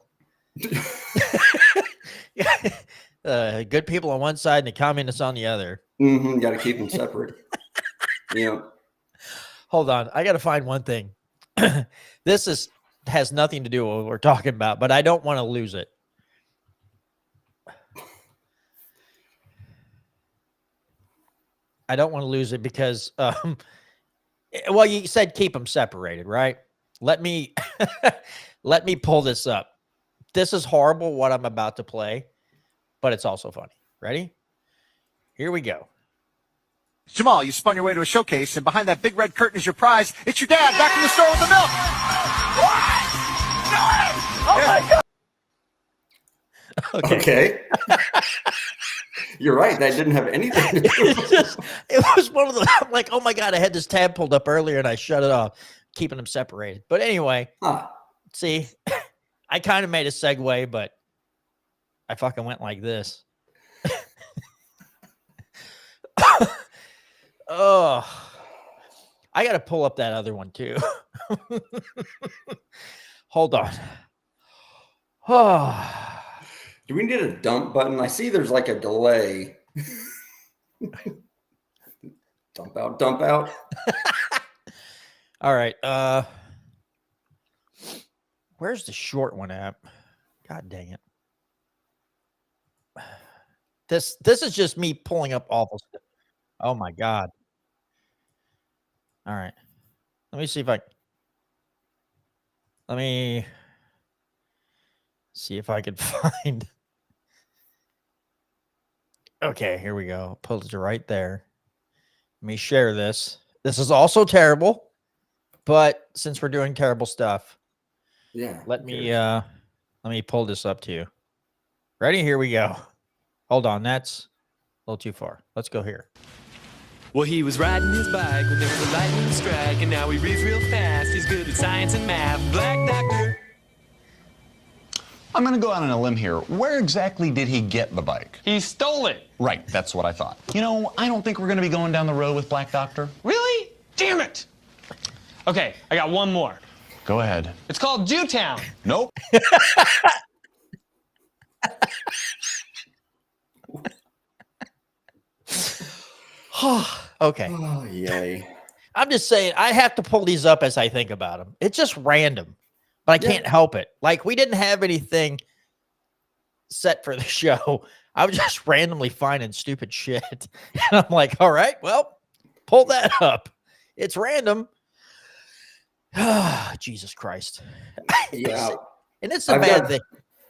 Good people on one side and the communists on the other. Mm-hmm, got to keep them separate. Hold on. I got to find one thing. This has nothing to do with what we're talking about, but I don't want to lose it. I don't want to lose it because, well, you said keep them separated, right? Let me pull this up. This is horrible what I'm about to play, but it's also funny. Ready? Here we go. Jamal, you spun your way to a showcase, and behind that big red curtain is your prize. It's your dad back in the store with the milk. What? Oh my God. Okay. You're right. That didn't have anything to do with it. It was one of the, I'm like, oh my God, I had this tab pulled up earlier and I shut it off, keeping them separated. But anyway, see, I kind of made a segue, but I fucking went like this. Oh, I got to pull up that other one too. Hold on. Oh. Do we need a dump button? I see there's like a delay. Dump out, dump out. All right. Where's the short one at? God dang it. This is just me pulling up awful stuff. Oh my God. All right. Let me see if I can find. Okay, here we go. Pulled it right there. Let me share this. This is also terrible, but since we're doing terrible stuff, Yeah. let who me cares? pull this up to you. Ready? Here we go. Hold on, that's a little too far. Let's go here. Well, he was riding his bike when there was a lightning strike, and now he reads real fast. He's good at science and math. Black Doctor. I'm gonna go out on a limb here. Where exactly did he get the bike? He stole it. Right, that's what I thought. You know, I don't think we're gonna be going down the road with Black Doctor. Really? Damn it. Okay, I got one more. Go ahead. It's called Jewtown. Nope. Okay. Oh, yay. I'm just saying, I have to pull these up as I think about them. It's just random, but I can't help it. Like, we didn't have anything set for the show. I was just randomly finding stupid shit. And I'm like, all right, well, pull that up. It's random. Jesus Christ. Yeah. And it's a I've bad got- thing.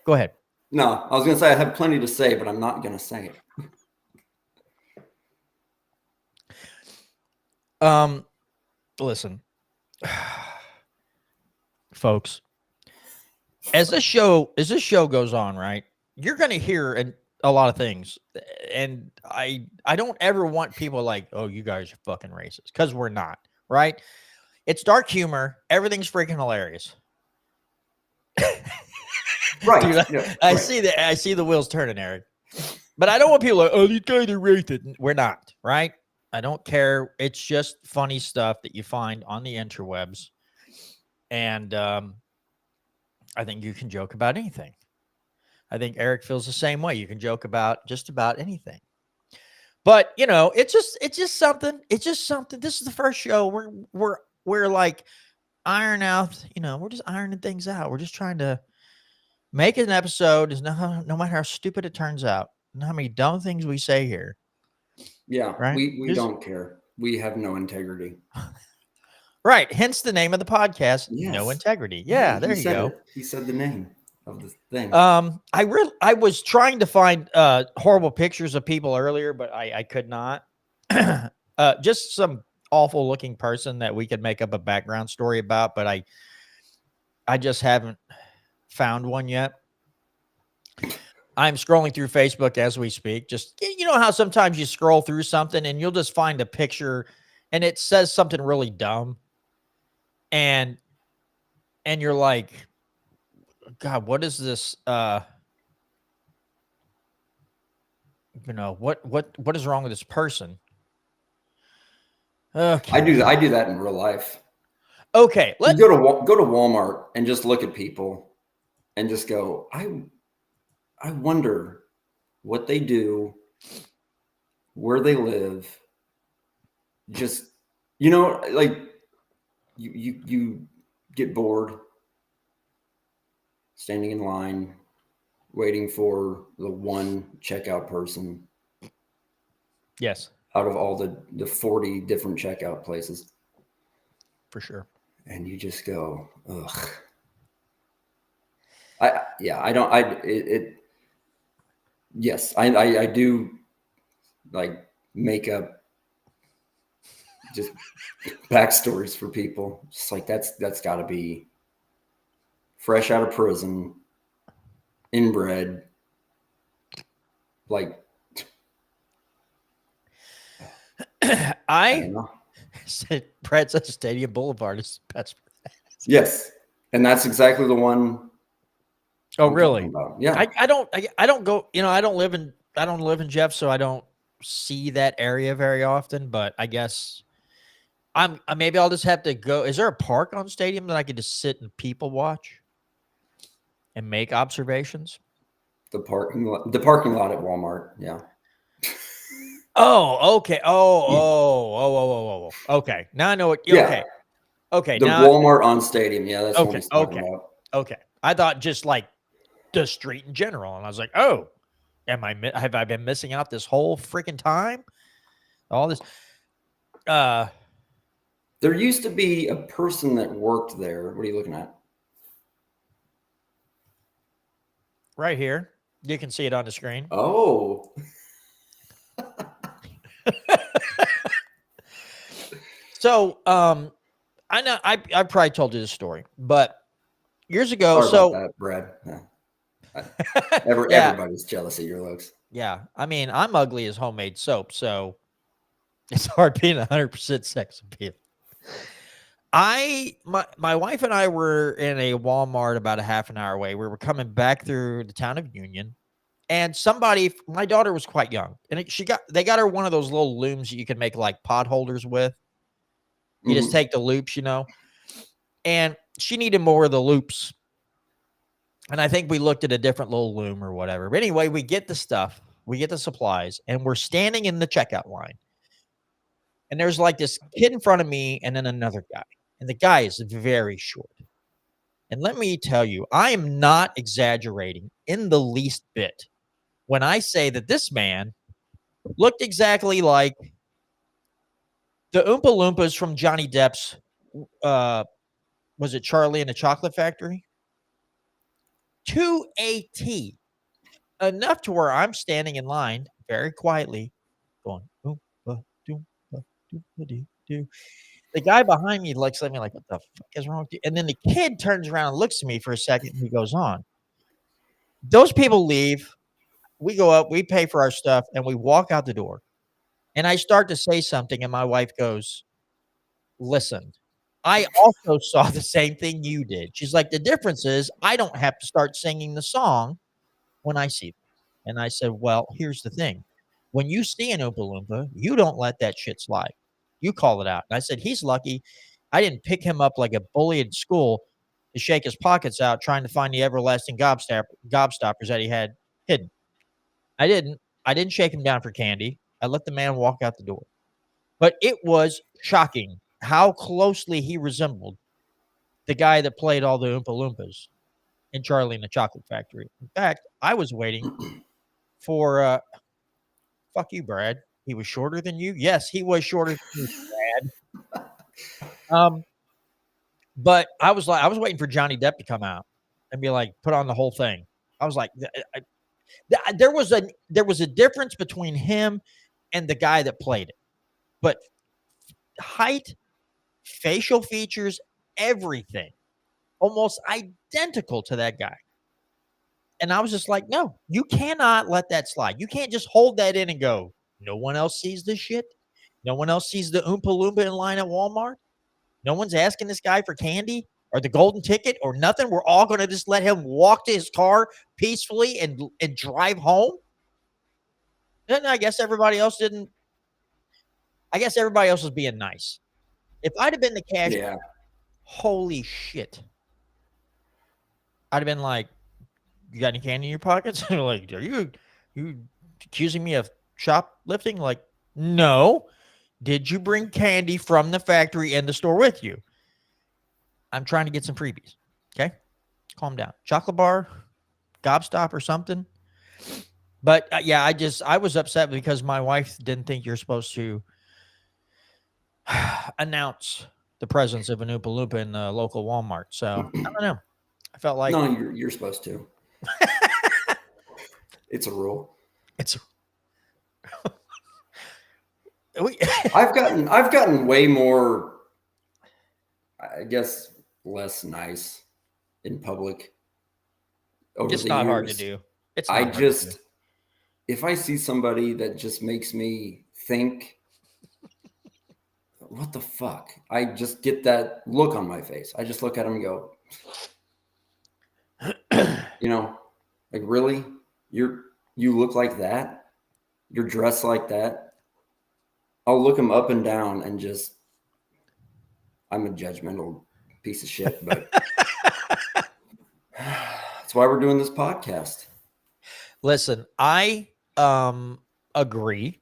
Go ahead. No, I was going to say I have plenty to say, but I'm not going to say it. Listen, folks, as this show goes on, right, you're going to hear a lot of things, and I don't ever want people like, oh, you guys are fucking racist, because we're not, right? It's dark humor. Everything's freaking hilarious. Right. Dude, yeah, I right. see the wheels turning, Eric. But I don't want people like, oh, these guys are racist. We're not, right? I don't care. It's just funny stuff that you find on the interwebs. And I think you can joke about anything. I think Eric feels the same way. You can joke about just about anything. But, you know, it's just something. It's just something. This is the first show we're like iron out, you know, we're just ironing things out. We're just trying to make an episode, no matter how stupid it turns out, and how many dumb things we say here. Yeah. Right? We Just- don't care. We have no integrity. Right. Hence the name of the podcast, No Yes. Integrity. Yeah, there He you said go. it. He said the name of the thing. I was trying to find horrible pictures of people earlier, but I could not. Just some awful looking person that we could make up a background story about, but I just haven't found one yet. I'm scrolling through Facebook as we speak. Just, you know how sometimes you scroll through something and you'll just find a picture and it says something really dumb, and you're like, God, what is this? You know, what is wrong with this person? Okay. I do that in real life. Okay. You go to Walmart and just look at people and just go, I wonder what they do, where they live. Just, you know, like you get bored standing in line, waiting for the one checkout person Yes, out of all the 40 different checkout places. for sure. And you just go, ugh. Yes, I do like make up just backstories for people. Just like that's got to be fresh out of prison, inbred, like I don't know. Said Brad says Stadium Boulevard is best. Yes, and that's exactly the one. Oh, I'm really? talking about. Yeah, I don't go. You know, I don't live in Jeff, so I don't see that area very often. But I guess maybe I'll just have to go. Is there a park on Stadium that I could just sit and people watch and make observations? the parking lot at Walmart. Yeah. Oh, okay. Oh. Okay. Now I know what. Yeah. Okay. Okay. The now, Walmart on Stadium. Yeah, that's what Okay, he's talking okay. about. Okay. I thought just like the street in general, and I was like, oh, have I been missing out this whole freaking time? All this. There used to be a person that worked there. What are you looking at? Right here. You can see it on the screen. Oh, So, I know I probably told you this story, but years ago, sorry about that, Brad. Yeah. Yeah. Everybody's jealous of your looks. Yeah, I mean, I'm ugly as homemade soap, so it's hard being 100% sex appeal. My wife and I were in a Walmart about a half an hour away. We were coming back through the town of Union, and my daughter was quite young, and they got her one of those little looms that you can make like pot holders with. You just take the loops, and she needed more of the loops. And I think we looked at a different little loom or whatever. But anyway, we get the stuff, we get the supplies, and we're standing in the checkout line. And there's like this kid in front of me and then another guy. And the guy is very short. And let me tell you, I am not exaggerating in the least bit when I say that this man looked exactly like the Oompa Loompas from Johnny Depp's, was it Charlie and the Chocolate Factory? To a T. Enough to where I'm standing in line very quietly going, Oompa, Doompa, Doompa, Doo, Doo. The guy behind me looks at me like, what the fuck is wrong with you? And then the kid turns around and looks at me for a second and he goes on. Those people leave. We go up, we pay for our stuff, and we walk out the door. And I start to say something, and my wife goes, listen, I also saw the same thing you did. She's like, the difference is I don't have to start singing the song when I see them. And I said, well, here's the thing. When you see an Oompa Loompa, you don't let that shit slide. You call it out. And I said, he's lucky I didn't pick him up like a bully at school to shake his pockets out trying to find the everlasting gobstoppers that he had hidden. I didn't shake him down for candy. I let the man walk out the door. But it was shocking how closely he resembled the guy that played all the Oompa Loompas in Charlie and the Chocolate Factory. In fact, I was waiting for fuck you, Brad. He was shorter than you? Yes, he was shorter than you, Brad. But I was waiting for Johnny Depp to come out and be like, put on the whole thing. I was like, there was a difference between him and the guy that played it. But height, facial features, everything almost identical to that guy. And I was just like, no, you cannot let that slide. You can't just hold that in and go, no one else sees this shit. No one else sees the Oompa Loompa in line at Walmart. No one's asking this guy for candy or the golden ticket or nothing. We're all going to just let him walk to his car peacefully and drive home. And I guess everybody else didn't. I guess everybody else was being nice. If I'd have been the cashier, holy shit. I'd have been like, you got any candy in your pockets? Like, are you accusing me of shoplifting? Like, no. Did you bring candy from the factory in the store with you? I'm trying to get some freebies. Okay. Calm down. Chocolate bar, gobstop or something. But yeah, I was upset because my wife didn't think you're supposed to announce the presence of an Oompa Loompa in the local Walmart. So I don't know. I felt like no, you're supposed to. It's a rule. It's I've gotten way more, I guess, less nice in public. It's not hard to do. It's not hard to do. If I see somebody that just makes me think, what the fuck? I just get that look on my face. I just look at them and go, like, really? You look like that? You're dressed like that? I'll look them up and down and just, I'm a judgmental piece of shit, but that's why we're doing this podcast. Listen, I agree.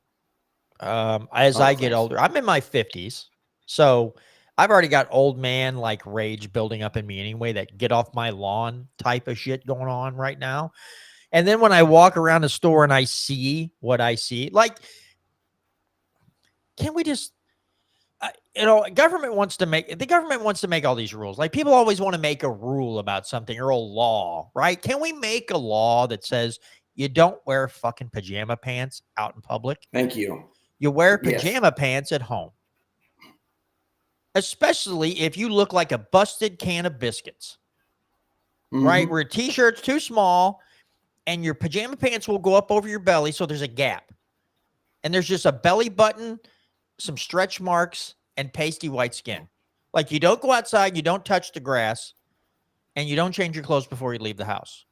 As I get older, I'm in my 50s, so I've already got old man like rage building up in me anyway, that get off my lawn type of shit going on right now. And then when I walk around the store and I see what I see, like, can we just government wants to make all these rules. Like people always want to make a rule about something or a law, right? Can we make a law that says you don't wear fucking pajama pants out in public? Thank you. You wear Yes. pajama pants at home. Especially if you look like a busted can of biscuits, right? Where a t-shirt's too small and your pajama pants will go up over your belly. So there's a gap and there's just a belly button, some stretch marks, and pasty white skin. Like you don't go outside, you don't touch the grass, and you don't change your clothes before you leave the house.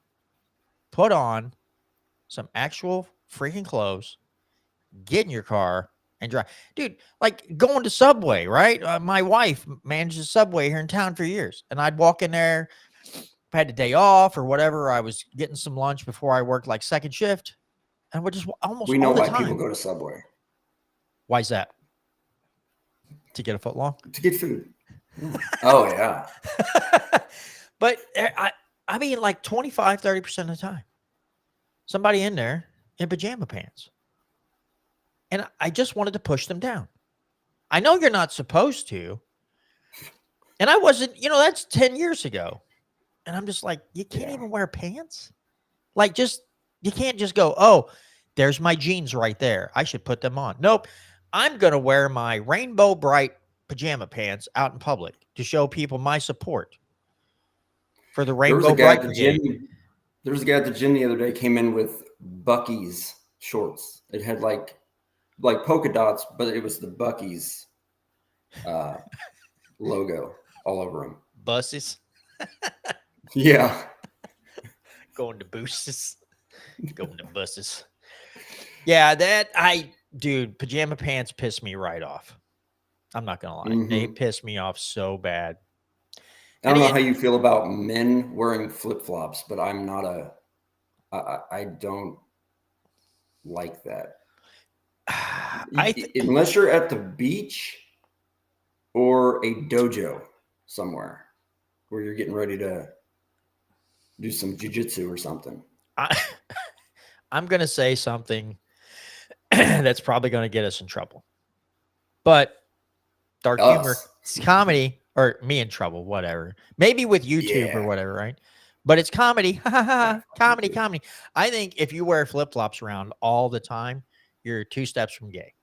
Put on some actual freaking clothes, get in your car, and drive. Dude, like going to Subway, right? My wife manages Subway here in town for years, and I'd walk in there, if I had a day off or whatever, I was getting some lunch before I worked like second shift, and we're just almost We know all the why time. people go to Subway. Why is that? To get a foot long? To get food. Oh, yeah. But I mean, like 25, 30% of the time, somebody in there in pajama pants. And I just wanted to push them down. I know you're not supposed to. And I wasn't, that's 10 years ago. And I'm just like, you can't even wear pants? Like, you can't just go, oh, there's my jeans right there. I should put them on. Nope. I'm going to wear my rainbow bright pajama pants out in public to show people my support for the Rainbow Bright Brigade. There was a guy at the gym the other day came in with Buc-ee's shorts. It had like polka dots, but it was the Buc-ee's logo all over him. Buses. Yeah. Going to buses. Going to buses. Yeah, dude, pajama pants piss me right off. I'm not going to lie. They piss me off so bad. I don't know how you feel about men wearing flip-flops, but I'm not I don't like that. Unless you're at the beach or a dojo somewhere where you're getting ready to do some jiu-jitsu or something. I'm going to say something that's probably going to get us in trouble. But dark humor, it's comedy, or me in trouble, whatever. Maybe with YouTube or whatever, right? But it's comedy. Comedy. I think if you wear flip-flops around all the time, you're 2 steps from gay.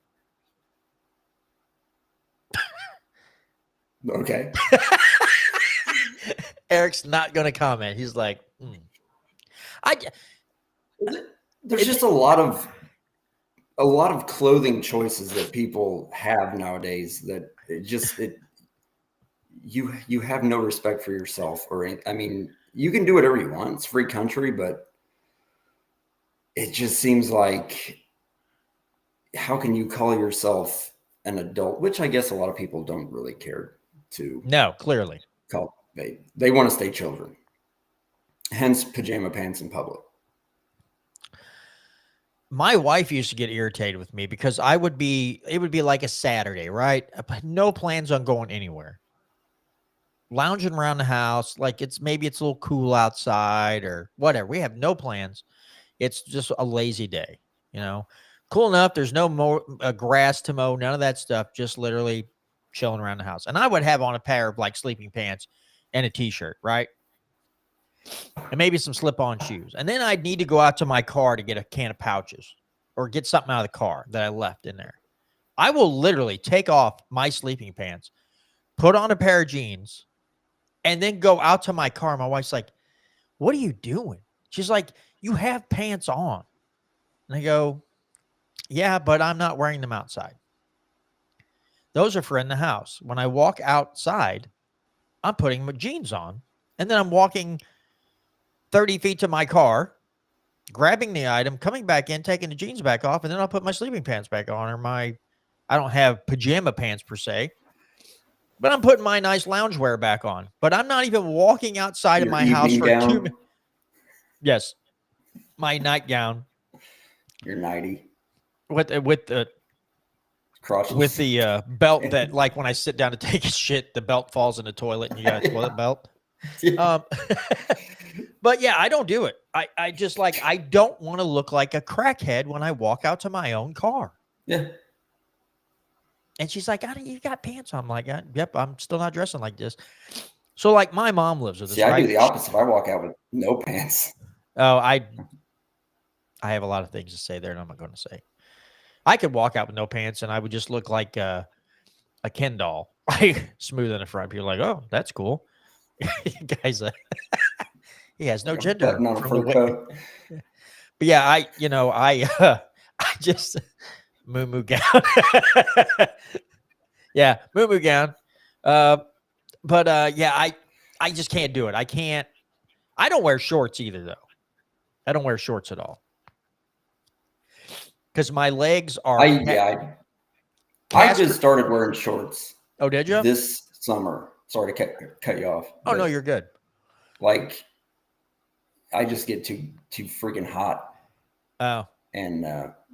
Okay. Eric's not going to comment. He's like, There's just a lot of clothing choices that people have nowadays that you have no respect for yourself I mean, you can do whatever you want. It's free country, but it just seems like, how can you call yourself an adult? Which I guess a lot of people don't really care to. No, clearly. They want to stay children. Hence pajama pants in public. My wife used to get irritated with me because it would be like a Saturday, right? No plans on going anywhere. Lounging around the house, like maybe it's a little cool outside or whatever. We have no plans. It's just a lazy day, Cool enough. There's no more grass to mow, none of that stuff. Just literally chilling around the house. And I would have on a pair of like sleeping pants and a t-shirt, right? And maybe some slip-on shoes. And then I'd need to go out to my car to get a can of pouches or get something out of the car that I left in there. I will literally take off my sleeping pants, put on a pair of jeans, and then go out to my car. My wife's like, what are you doing? She's like, you have pants on. And I go, yeah, but I'm not wearing them outside. Those are for in the house. When I walk outside, I'm putting my jeans on, and then I'm walking 30 feet to my car, grabbing the item, coming back in, taking the jeans back off, and then I'll put my sleeping pants back on, or I don't have pajama pants per se, but I'm putting my nice loungewear back on. But I'm not even walking outside of my house for 2 minutes. Yes. My nightgown. Your nightie. With the crotches. With the belt that, like, when I sit down to take a shit, the belt falls in the toilet and you got a toilet belt. But yeah, I don't do it. I just I don't want to look like a crackhead when I walk out to my own car. Yeah. And she's like, you got pants on. I'm like, yep, I'm still not dressing like this. So like my mom lives with us, See, I right? do the opposite. I walk out with no pants. Oh, I have a lot of things to say there, and I'm not going to say. I could walk out with no pants, and I would just look like a Ken doll, like smooth in the front. People are like, oh, that's cool. Guys, he has no gender. Button on a from fur the way- coat. But yeah, I just moo gown. Yeah, moo gown. But yeah, I just can't do it. I can't. I don't wear shorts either, though. I don't wear shorts at all because my legs are. I just started wearing shorts Oh, did you? this summer. Sorry to cut you off. Oh no, but, you're good. like, I just get too freaking hot. Oh, And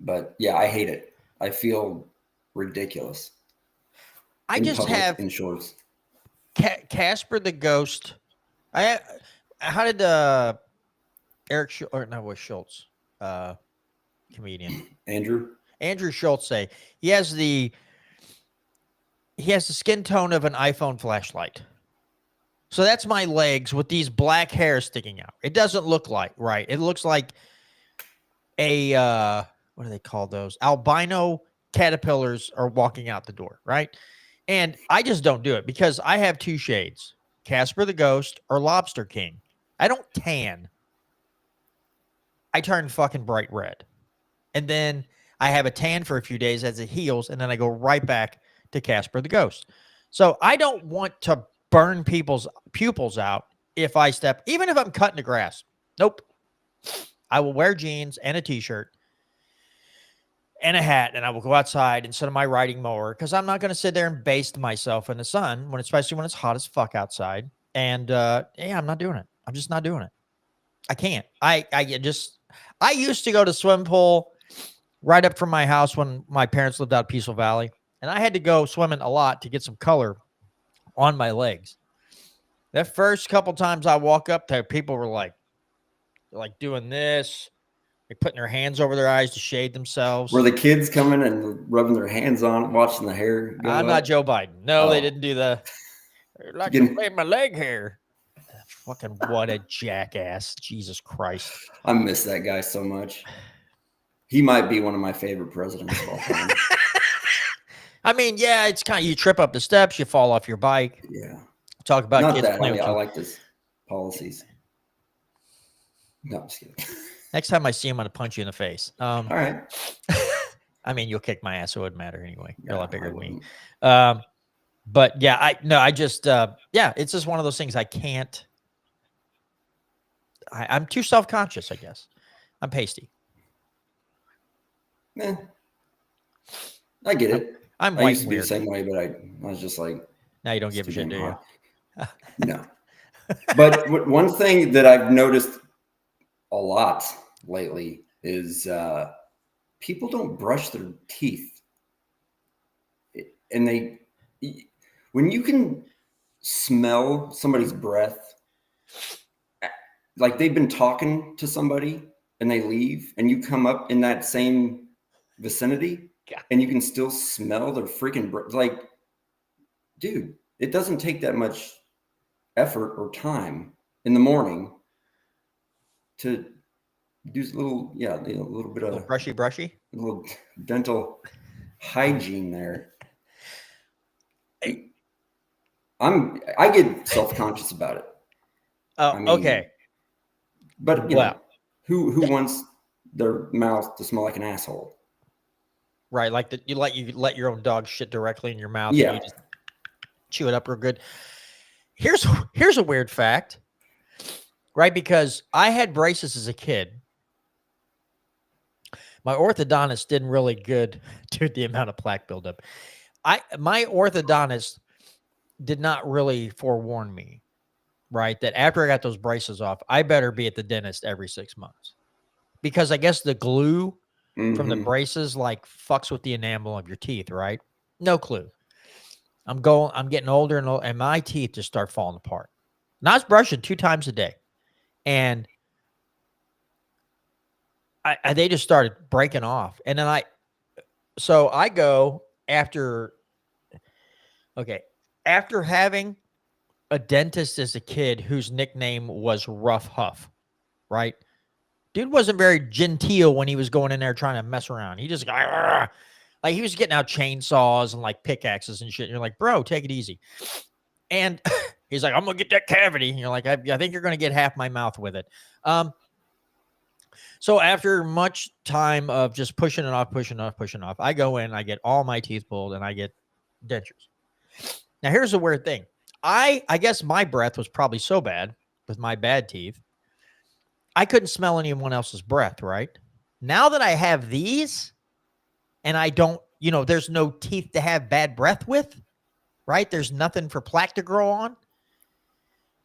but yeah, I hate it. I feel ridiculous. I in just public have in shorts. Casper the Ghost. How did Eric Schultz, comedian Andrew Schultz say he has the skin tone of an iPhone flashlight. So that's my legs with these black hairs sticking out. It doesn't look like right. It looks like a what do they call those? Albino caterpillars are walking out the door, right? And I just don't do it because I have two shades, Casper the Ghost or Lobster King. I don't tan. I turn fucking bright red. And then I have a tan for a few days as it heals, and then I go right back to Casper the Ghost. So I don't want to burn people's pupils out if I step, even if I'm cutting the grass. Nope. I will wear jeans and a t-shirt and a hat, and I will go outside instead of my riding mower because I'm not going to sit there and baste myself in the sun, especially when it's hot as fuck outside. And yeah, I'm not doing it. I'm just not doing it. I can't. I used to go to swim pool right up from my house when my parents lived out of Peaceful Valley, and I had to go swimming a lot to get some color on my legs. That first couple times I walk up there, people were like doing this, like putting their hands over their eyes to shade themselves. Were the kids coming and rubbing their hands on it, watching the hair go I'm up? not Joe Biden. No, they Oh. didn't do the like to play my leg hair. Fucking what a jackass. Jesus Christ. I miss that guy so much. He might be one of my favorite presidents of all time. I mean, yeah, it's kind of you trip up the steps, you fall off your bike. Yeah. Talk about Not kids that. playing with I you. like his policies. No, I'm just kidding. Next time I see him, I'm gonna punch you in the face. All right. I mean, you'll kick my ass, so it wouldn't matter anyway. You're a lot bigger than me. wouldn't. But yeah, yeah, it's just one of those things I can't. I'm too self-conscious, I guess. I'm pasty. I get it. I'm I white used to and be the weird. same way, but I was just like, Now you don't give a shit, do you? No. But one thing that I've noticed a lot lately is people don't brush their teeth. And when you can smell somebody's breath, like they've been talking to somebody and they leave, and you come up in that same vicinity and you can still smell their freaking breath. Like, dude, it doesn't take that much effort or time in the morning to do a little, a little bit of brushy, a little dental hygiene there. I get self-conscious about it. Oh, I mean, okay. But you know, who wants their mouth to smell like an asshole? Right, like you let your own dog shit directly in your mouth. Yeah. And you just chew it up real good. Here's a weird fact, right? Because I had braces as a kid. My orthodontist didn't really good to the amount of plaque buildup. My orthodontist did not really forewarn me, right, that after I got those braces off, I better be at the dentist every 6 months, because I guess the glue from the braces like fucks with the enamel of your teeth, right? No clue. I'm getting older and my teeth just start falling apart. And I was brushing 2 times a day, and they just started breaking off. And then so I go after Okay. After having a dentist as a kid whose nickname was Rough Huff, right? Dude wasn't very genteel when he was going in there trying to mess around. He just like he was getting out chainsaws and like pickaxes and shit. And you're like, bro, take it easy. And he's like, I'm gonna get that cavity. And you're like, I think you're gonna get half my mouth with it. So after much time of just pushing it off, I go in, I get all my teeth pulled, and I get dentures. Now here's the weird thing. I guess my breath was probably so bad with my bad teeth, I couldn't smell anyone else's breath, right? Now that I have these and I don't, there's no teeth to have bad breath with, right? There's nothing for plaque to grow on.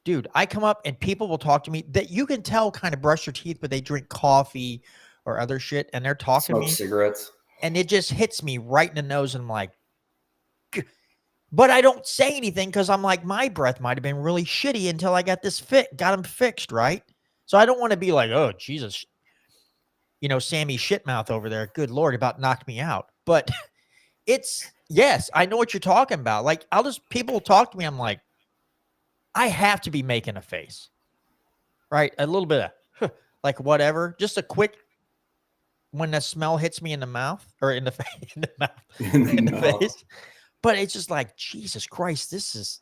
Dude, I come up and people will talk to me that you can tell kind of brush their teeth, but they drink coffee or other shit and they're talking to me. Cigarettes. And it just hits me right in the nose and I'm like, but I don't say anything because I'm like, my breath might have been really shitty until I got got them fixed, right? So I don't want to be like, oh, Jesus, Sammy Shitmouth over there. Good Lord, about knocked me out. But yes, I know what you're talking about. Like, people will talk to me. I'm like, I have to be making a face, right? A little bit of like whatever, just a quick, when the smell hits me in the mouth or in the face, in the face. But it's just like, Jesus Christ, this is,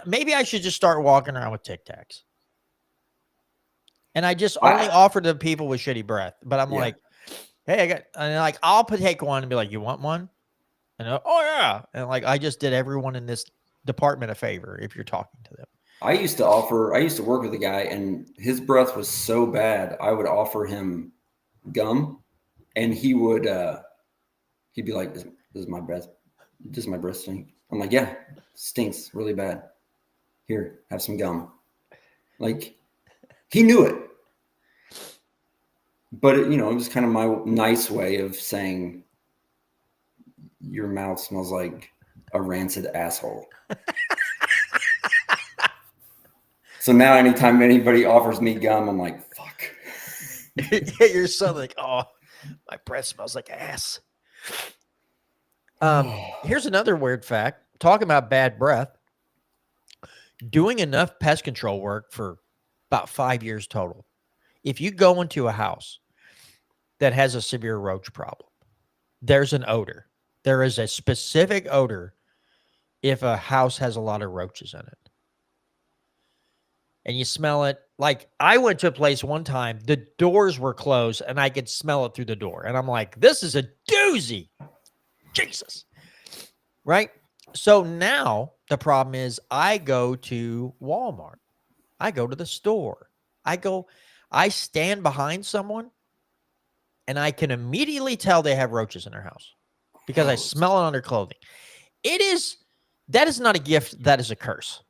maybe I should just start walking around with Tic Tacs. And I just only offer to people with shitty breath. But I'm like, hey, I'll take one and be like, you want one? And oh yeah. And like, I just did everyone in this department a favor if you're talking to them. I used to work with a guy and his breath was so bad. I would offer him gum and he would, he'd be like, this is my breath. Does my breath stink? I'm like, yeah, stinks really bad. Here, have some gum. Like, he knew it. But, it was kind of my nice way of saying your mouth smells like a rancid asshole. So now anytime anybody offers me gum, I'm like, fuck. Yeah, you're so like, oh, my breath smells like ass. Here's another weird fact. Talking about bad breath. Doing enough pest control work for about 5 years total. If you go into a house that has a severe roach problem, there's an odor. There is a specific odor if a house has a lot of roaches in it. And you smell it. Like, I went to a place one time, the doors were closed and I could smell it through the door. And I'm like, this is a doozy. Jesus. Right? So now the problem is I go to Walmart. I go to the store. I stand behind someone and I can immediately tell they have roaches in their house because I smell it on their clothing. That is not a gift. That is a curse.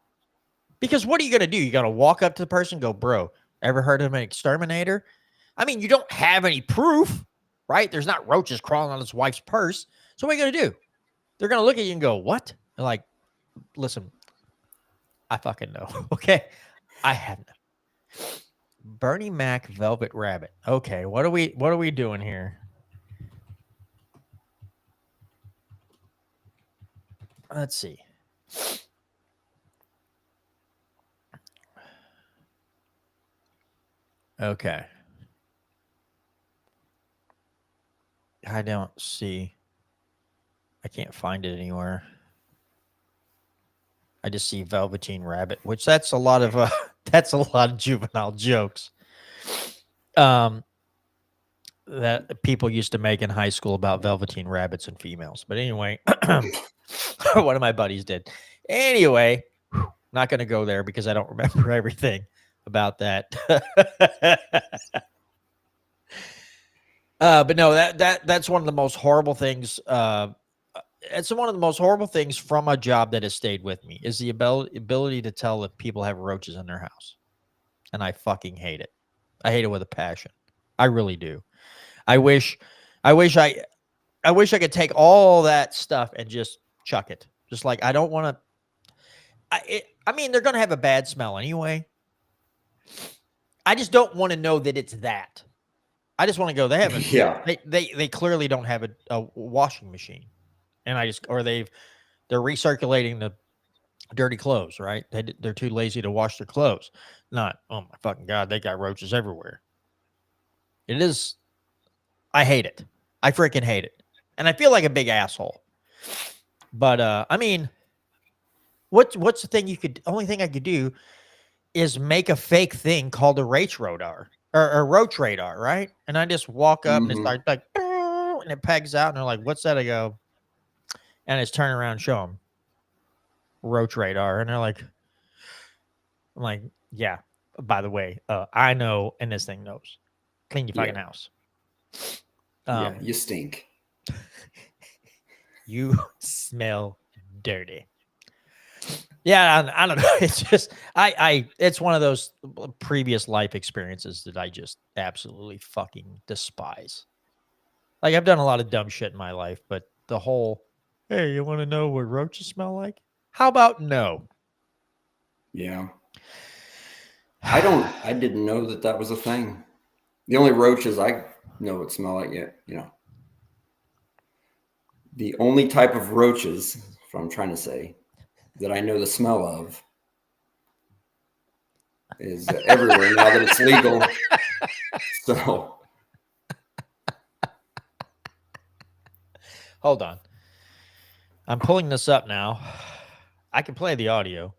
Because what are you going to do? You're going to walk up to the person and go, bro, ever heard of an exterminator? I mean, you don't have any proof, right? There's not roaches crawling on his wife's purse. So what are you going to do? They're going to look at you and go, what? They're like, listen, I fucking know. Okay. I have no. Bernie Mac Velvet Rabbit. Okay. What are we doing here? Let's see. Okay. I don't see. I can't find it anywhere. I just see Velveteen Rabbit, which that's a lot of juvenile jokes. That people used to make in high school about velveteen rabbits and females. But anyway, one of my buddies did. Anyway, not going to go there because I don't remember everything about that. But no, that's one of the most horrible things. It's one of the most horrible things from a job that has stayed with me is the ability to tell if people have roaches in their house. And I fucking hate it. I hate it with a passion. I really do. I wish I could take all that stuff and just chuck it. Just like, I don't want to, I mean, they're going to have a bad smell anyway. I just don't want to know that it's that. I just want to go, they haven't, they clearly don't have a washing machine. And or they've They're recirculating the dirty clothes, right? They're too lazy to wash their clothes. Not, oh my fucking God, they got roaches everywhere. It is, I hate it. I freaking hate it. And I feel like a big asshole. But, I mean, what's the thing only thing I could do is make a fake thing called a roach radar or roach radar, right? And I just walk up and it's like, and it pegs out and they're like, what's that? I go, and it's turn around and show them roach radar. And they're like, I'm like, yeah, by the way, I know, and this thing knows. Clean your fucking house. Yeah, you stink. You smell dirty. Yeah, I don't know. It's just it's one of those previous life experiences that I just absolutely fucking despise. Like, I've done a lot of dumb shit in my life, but the whole, hey, you want to know what roaches smell like? How about no? Yeah. I didn't know that was a thing. The only roaches I know what smell like yet, the only type of roaches, what I'm trying to say, that I know the smell of is everywhere now that it's legal. So hold on. I'm pulling this up now. I can play the audio.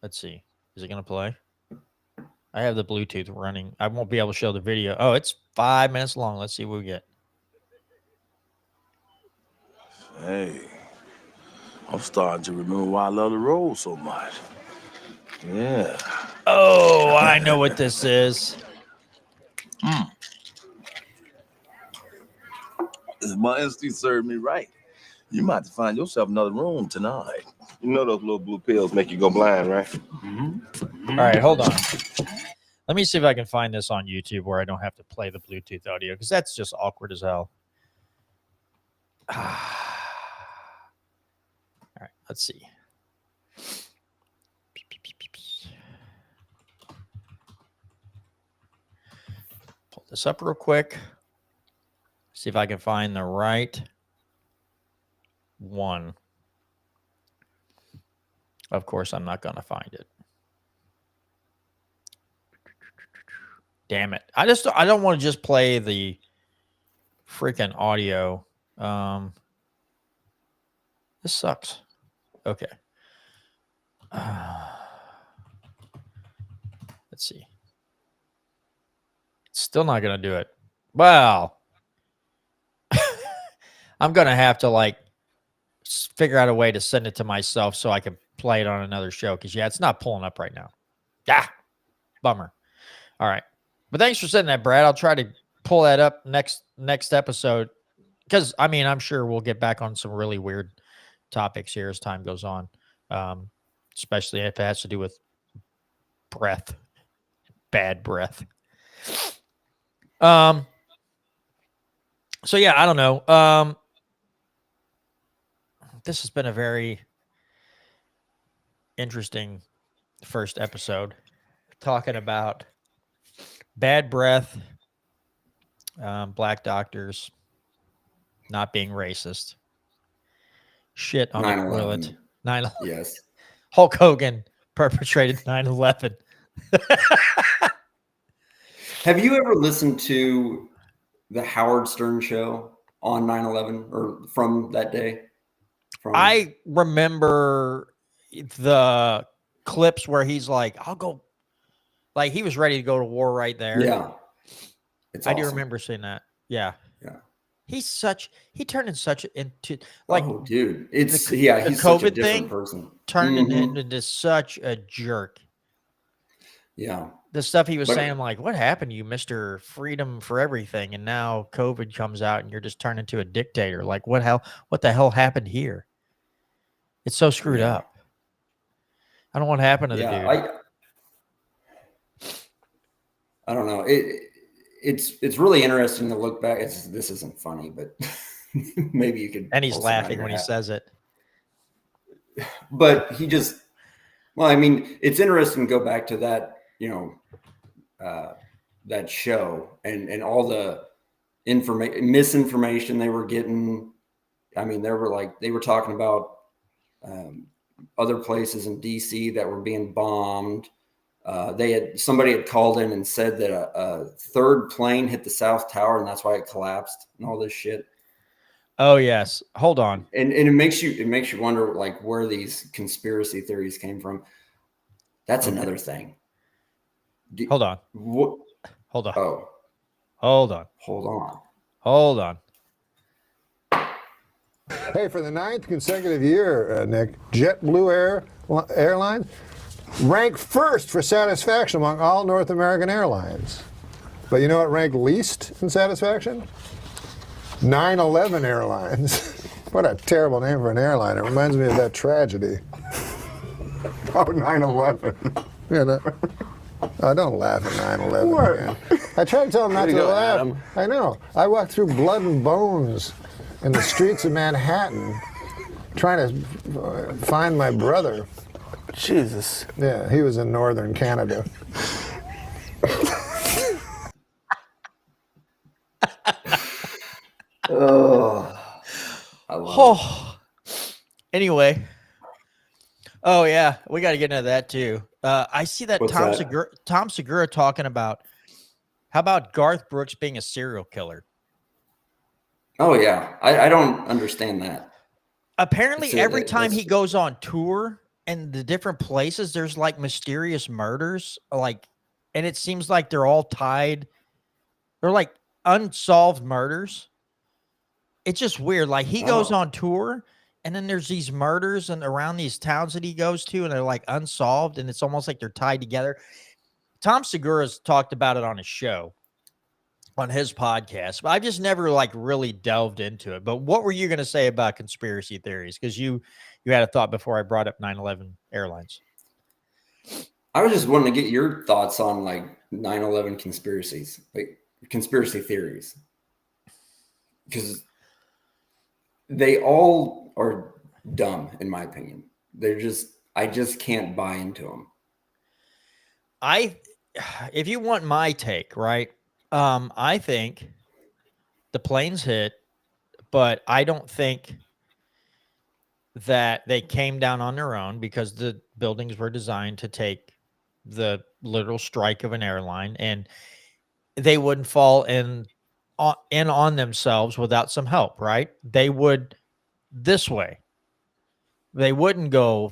Let's see. Is it going to play? I have the Bluetooth running. I won't be able to show the video. Oh, it's 5 minutes long. Let's see what we get. Hey, I'm starting to remember why I love the road so much. Yeah. Oh, I know what this is. My instinct served me right. You might have to find yourself another room tonight. You know those little blue pills make you go blind, right? All right, hold on. Let me see if I can find this on YouTube where I don't have to play the Bluetooth audio, because that's just awkward as hell. All right, let's see. Pull this up real quick. See if I can find the right one. Of course, I'm not going to find it. Damn it. I don't want to just play the freaking audio. This sucks. Okay. Let's see. It's still not going to do it. Well, I'm going to have to figure out a way to send it to myself so I can play it on another show. Because, yeah, it's not pulling up right now. Ah, bummer. All right. But thanks for sending that, Brad. I'll try to pull that up next episode. Because, I mean, I'm sure we'll get back on some really weird topics here as time goes on. Especially if it has to do with breath. Bad breath. So, yeah, I don't know. This has been a very interesting first episode. Talking about bad breath, black doctors, not being racist, shit on the toilet. 9/11. Yes. Hulk Hogan perpetrated 9/11. Have you ever listened to the Howard Stern show on 9/11 or from that day? I remember the clips where he's like, I'll go. Like, he was ready to go to war right there. Yeah. I do remember seeing that. Yeah. Yeah. He turned into oh, dude. He's COVID such a different thing person. Turned into such a jerk. Yeah. The stuff he was saying, I'm like, what happened to you, Mr. Freedom for Everything? And now COVID comes out and you're just turned into a dictator. Like, what the hell happened here? It's so screwed up. I don't know what happened to the dude. I don't know. It's really interesting to look back. This isn't funny, but maybe you could. And he's laughing when he says it. But I mean, it's interesting to go back to that, that show and all the misinformation they were getting. I mean, they were talking about other places in DC that were being bombed. Somebody had called in and said that a third plane hit the South Tower and that's why it collapsed and all this shit. Oh yes. Hold on. And it makes you wonder like where these conspiracy theories came from. That's another thing. Hold on. What? Hold on. Oh, hold on. Hold on. Hold on. Hey, for the 9th consecutive year, Nick, JetBlue Airlines ranked first for satisfaction among all North American airlines. But you know what ranked least in satisfaction? 9/11 Airlines. What a terrible name for an airline. It reminds me of that tragedy. Oh, 9/11. You know? Oh, don't laugh at 9/11 again. I tried to tell him not to laugh. Adam. I know. I walked through blood and bones in the streets of Manhattan trying to find my brother. Jesus. Yeah, he was in northern Canada. Anyway. Oh yeah, we got to get into that too. I see that Tom Segura talking about how about Garth Brooks being a serial killer. Oh yeah, I don't understand that. Apparently, every time he goes on tour and the different places, there's like mysterious murders, and it seems like they're all tied. They're like unsolved murders. It's just weird. Like he goes on tour, and then there's these murders and around these towns that he goes to, and they're like unsolved, and it's almost like they're tied together. Tom Segura's talked about it on his show, on his podcast, but I've just never like really delved into it. But what were you going to say about conspiracy theories? Because you had a thought before I brought up 9/11 Airlines. I was just wanting to get your thoughts on like 9/11 conspiracies, like conspiracy theories, because they all are dumb in my opinion. I just can't buy into them. If you want my take, right? I think the planes hit, but I don't think that they came down on their own because the buildings were designed to take the literal strike of an airline, and they wouldn't fall in on themselves without some help, right? They would this way. They wouldn't go.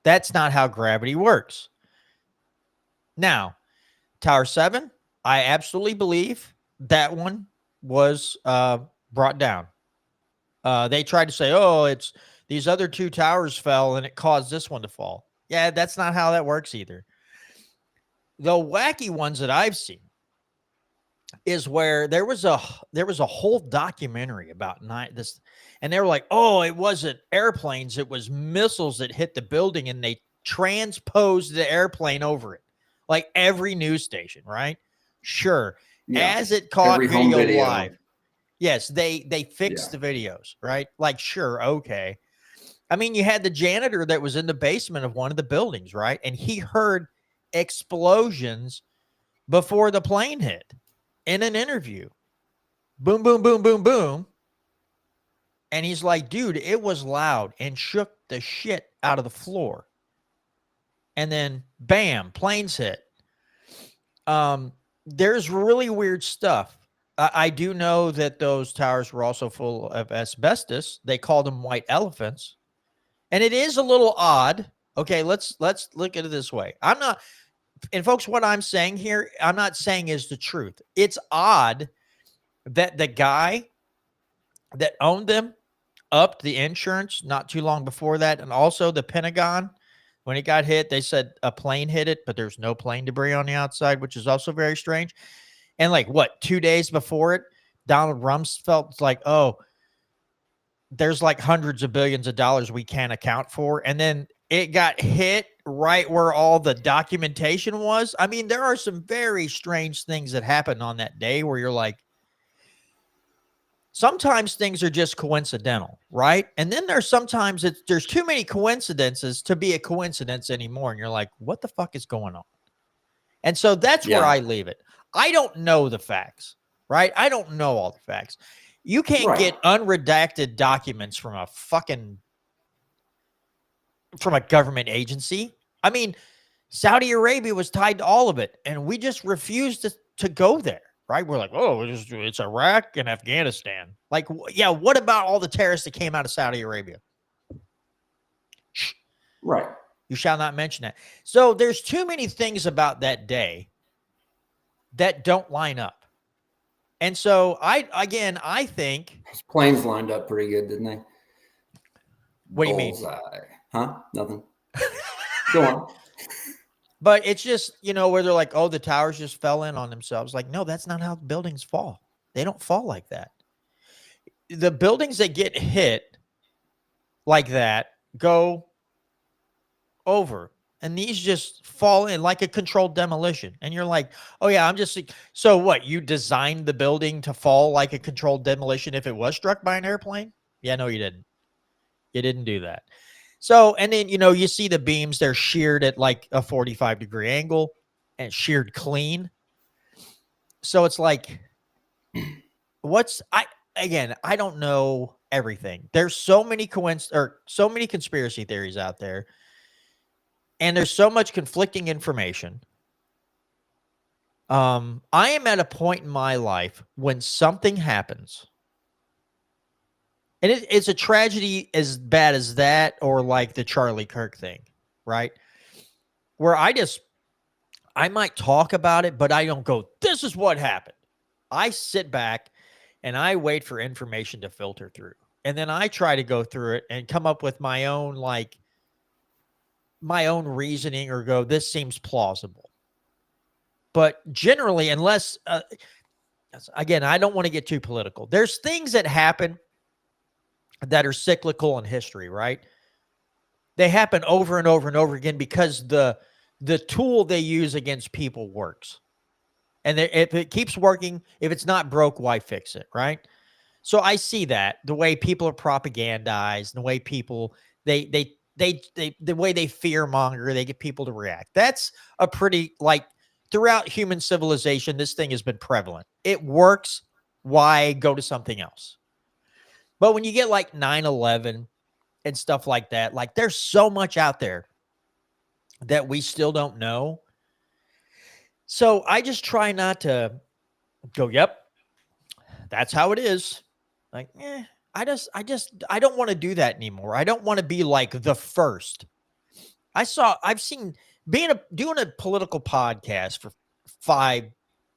That's not how gravity works. Now, Tower 7, I absolutely believe that one was brought down. They tried to say, oh, it's these other two towers fell and it caused this one to fall. Yeah, that's not how that works either. The wacky ones that I've seen is where there was a whole documentary about this, and they were like, oh, it wasn't airplanes, it was missiles that hit the building, and they transposed the airplane over it. Like every news station, right? Sure. Yeah. As it caught video live. Yes, they fixed the videos, right? Like, sure, okay. I mean, you had the janitor that was in the basement of one of the buildings, right? And he heard explosions before the plane hit in an interview. Boom, boom, boom, boom, boom. And he's like, dude, it was loud and shook the shit out of the floor. And then, bam, planes hit. There's really weird stuff. I do know that those towers were also full of asbestos. They called them white elephants. And it is a little odd. Okay, let's look at it this way. I'm not, and folks, what I'm saying here, I'm not saying is the truth. It's odd that the guy that owned them upped the insurance not too long before that. And also the Pentagon, when it got hit, they said a plane hit it, but there's no plane debris on the outside, which is also very strange. And like, what, 2 days before it, Donald Rumsfeld's like, oh, there's like hundreds of billions of dollars we can't account for. And then it got hit right where all the documentation was. I mean, there are some very strange things that happened on that day where you're like, sometimes things are just coincidental, right? And then there's sometimes there's too many coincidences to be a coincidence anymore. And you're like, what the fuck is going on? And so that's where I leave it. I don't know the facts, right? I don't know all the facts. You can't get unredacted documents from a fucking from a government agency. I mean, Saudi Arabia was tied to all of it, and we just refused to go there, right? We're like, oh, it's Iraq and Afghanistan. Like, yeah, what about all the terrorists that came out of Saudi Arabia? Right. You shall not mention that. So there's too many things about that day that don't line up. And so I think Those planes lined up pretty good, didn't they? What do you mean? Bullseye. Huh? Nothing. Go on. But it's just, where they're like, oh, the towers just fell in on themselves. Like, no, that's not how buildings fall. They don't fall like that. The buildings that get hit like that go over, and these just fall in like a controlled demolition. And you're like, oh yeah, so what? You designed the building to fall like a controlled demolition if it was struck by an airplane? Yeah, no, you didn't. You didn't do that. So, and then, you see the beams, they're sheared at like a 45-degree angle and sheared clean. So it's like, I don't know everything. There's so many conspiracy theories out there, and there's so much conflicting information. I am at a point in my life when something happens, and it's a tragedy as bad as that, or like the Charlie Kirk thing, right? Where I might talk about it, but I don't go, this is what happened. I sit back and I wait for information to filter through. And then I try to go through it and come up with my own reasoning, or go, this seems plausible. But generally, unless, again, I don't want to get too political. There's things that happen that are cyclical in history, right? They happen over and over and over again because the tool they use against people works. And if it keeps working, if it's not broke, why fix it, right? So I see that the way people are propagandized, the way people the way they fear monger, they get people to react. That's a pretty, like, throughout human civilization, this thing has been prevalent. It works. Why go to something else? But when you get like 9/11 and stuff like that, like, there's so much out there that we still don't know. So I just try not to go, yep, that's how it is. Like, I don't want to do that anymore. I don't want to be like the first. I've seen doing a political podcast for 5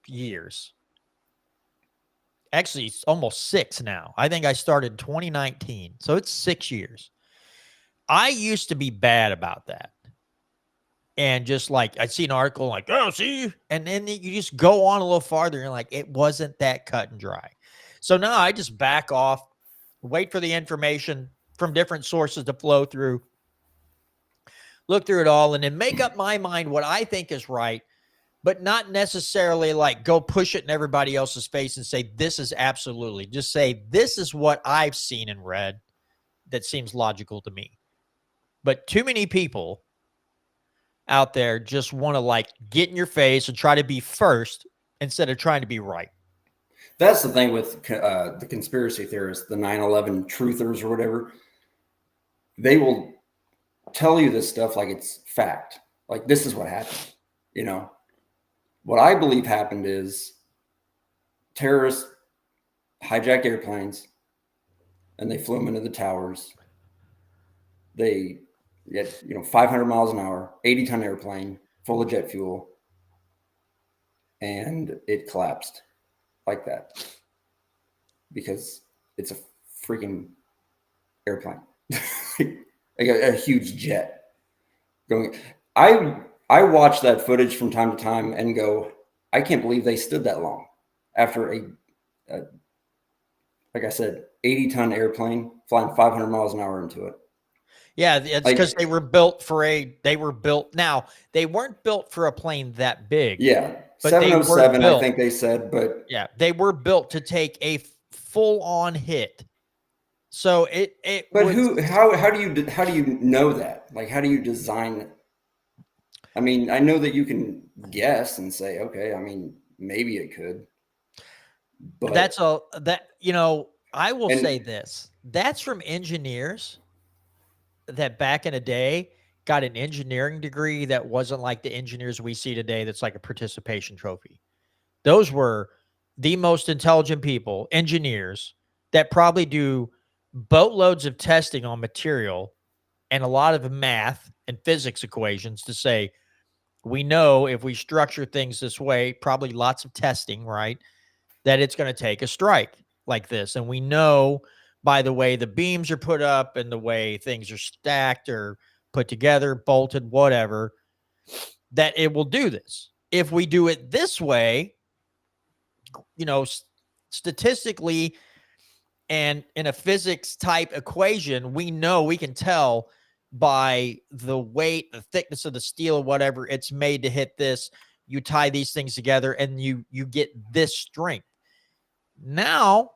years. Actually, it's almost 6 now. I think I started in 2019. So it's 6 years. I used to be bad about that. And just like, I'd see an article like, oh, see, and then you just go on a little farther. And you're like, it wasn't that cut and dry. So now I just back off, wait for the information from different sources to flow through, look through it all, and then make up my mind what I think is right, but not necessarily like go push it in everybody else's face and say, this is absolutely, just say, this is what I've seen and read that seems logical to me. But too many people out there just want to like get in your face and try to be first instead of trying to be right. That's the thing with the conspiracy theorists, the 9/11 truthers or whatever. They will tell you this stuff like it's fact. Like, this is what happened. What I believe happened is terrorists hijacked airplanes and they flew them into the towers. They get 500 miles an hour, 80-ton airplane full of jet fuel, and it collapsed like that because it's a freaking airplane, like a huge jet going. I watch that footage from time to time and go, I can't believe they stood that long after a like I said, 80-ton airplane flying 500 miles an hour into it. Yeah, it's because they were built now, they weren't built for a plane that big. Yeah, but 707, I think they said, but yeah, they were built to take a full-on hit. So But how do you know that? Like, how do you design it? I mean, I know that you can guess and say, okay, I mean, maybe it could. But I will say this. That's from engineers that back in a day got an engineering degree that wasn't like the engineers we see today that's like a participation trophy. Those were the most intelligent people, engineers, that probably do boatloads of testing on material and a lot of math and physics equations to say, we know if we structure things this way, probably lots of testing, right, that it's going to take a strike like this. And we know by the way the beams are put up and the way things are stacked or put together, bolted, whatever, that it will do this. If we do it this way, statistically and in a physics type equation, we know we can tell by the weight, the thickness of the steel, whatever it's made to hit this. You tie these things together and you get this strength. Now,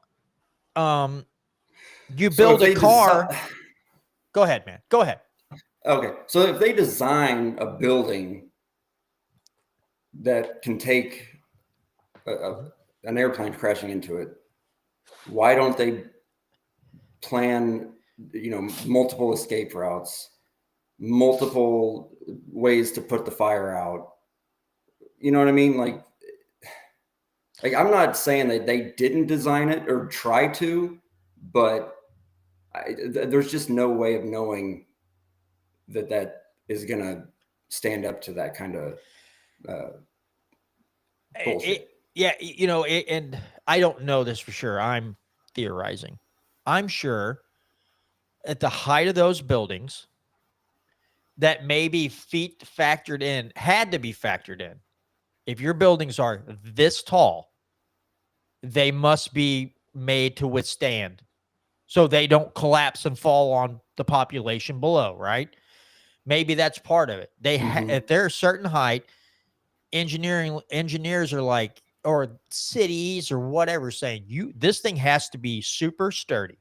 you build a car. Go ahead, man. Go ahead. Okay. So if they design a building that can take an airplane crashing into it, why don't they plan, multiple escape routes, multiple ways to put the fire out? You know what I mean? Like I'm not saying that they didn't design it or try to, but there's just no way of knowing that is going to stand up to that kind of bullshit. And I don't know this for sure. I'm theorizing. I'm sure at the height of those buildings that maybe feet factored in, had to be factored in. If your buildings are this tall, they must be made to withstand so they don't collapse and fall on the population below, right? Maybe that's part of it. At their certain height, engineers are like, or cities or whatever, saying this thing has to be super sturdy,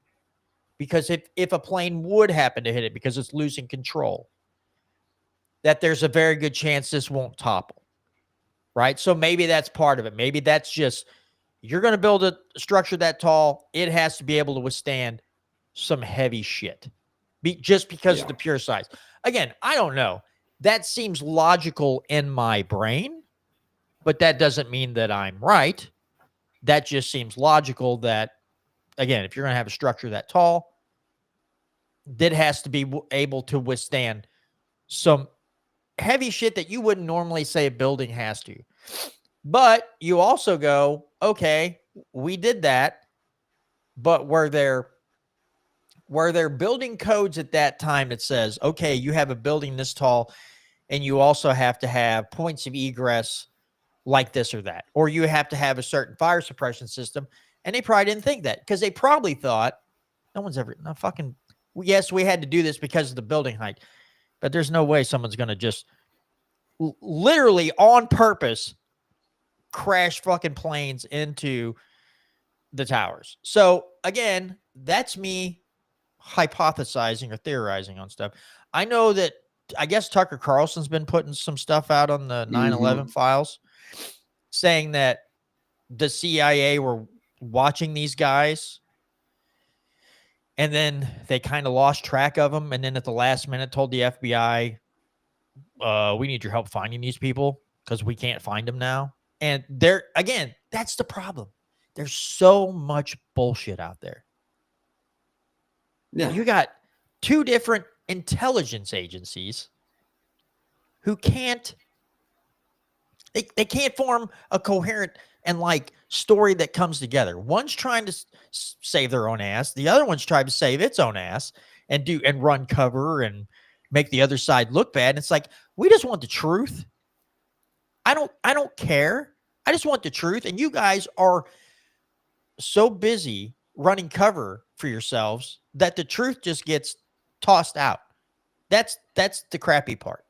because if a plane would happen to hit it because it's losing control, that there's a very good chance this won't topple, right? So maybe that's part of it. Maybe that's just, you're going to build a structure that tall, it has to be able to withstand some heavy shit, just because of the pure size. Again, I don't know. That seems logical in my brain, but that doesn't mean that I'm right. That just seems logical that, again, if you're going to have a structure that tall, that has to be able to withstand some heavy shit that you wouldn't normally say a building has to. But you also go, okay, we did that, but were there building codes at that time that says, okay, you have a building this tall and you also have to have points of egress like this or that, or you have to have a certain fire suppression system? And they probably didn't think that, because they probably thought yes, we had to do this because of the building height, but there's no way someone's going to just literally on purpose crash fucking planes into the towers. So again, that's me hypothesizing or theorizing on stuff. I know that, I guess Tucker Carlson's been putting some stuff out on the 9/11 files, saying that the CIA were watching these guys and then they kind of lost track of them, and then at the last minute told the FBI, we need your help finding these people because we can't find them now. And again, that's the problem. There's so much bullshit out there. Yeah. You got two different intelligence agencies who can't form a coherent and story that comes together. One's trying to save their own ass. The other one's trying to save its own ass and run cover and make the other side look bad. And it's like, we just want the truth. I don't care. I just want the truth. And you guys are so busy running cover for yourselves that the truth just gets tossed out. That's the crappy part.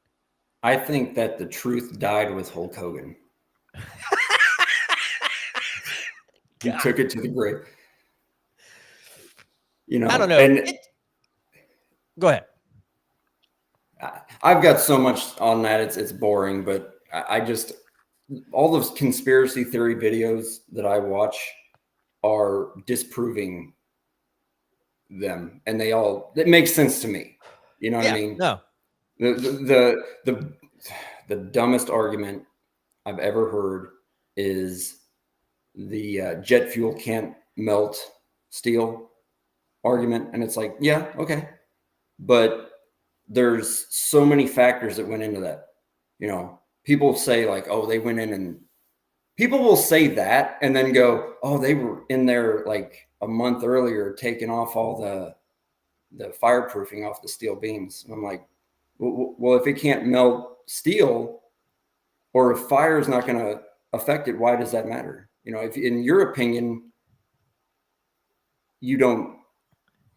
I think that the truth died with Hulk Hogan. He took it to the grave. I don't know. Go ahead. I've got so much on that. It's boring, but I just, all those conspiracy theory videos that I watch are disproving them, and it makes sense to me. You know what I mean? No. The dumbest argument I've ever heard is the jet fuel can't melt steel argument. And it's like, yeah, okay. But there's so many factors that went into that. You know, people say like, oh, they went in, and people will say that and then go, oh, they were in there like a month earlier taking off all the fireproofing off the steel beams. And I'm like, well, if it can't melt steel, or if fire is not going to affect it, why does that matter? You know, if in your opinion, you don't,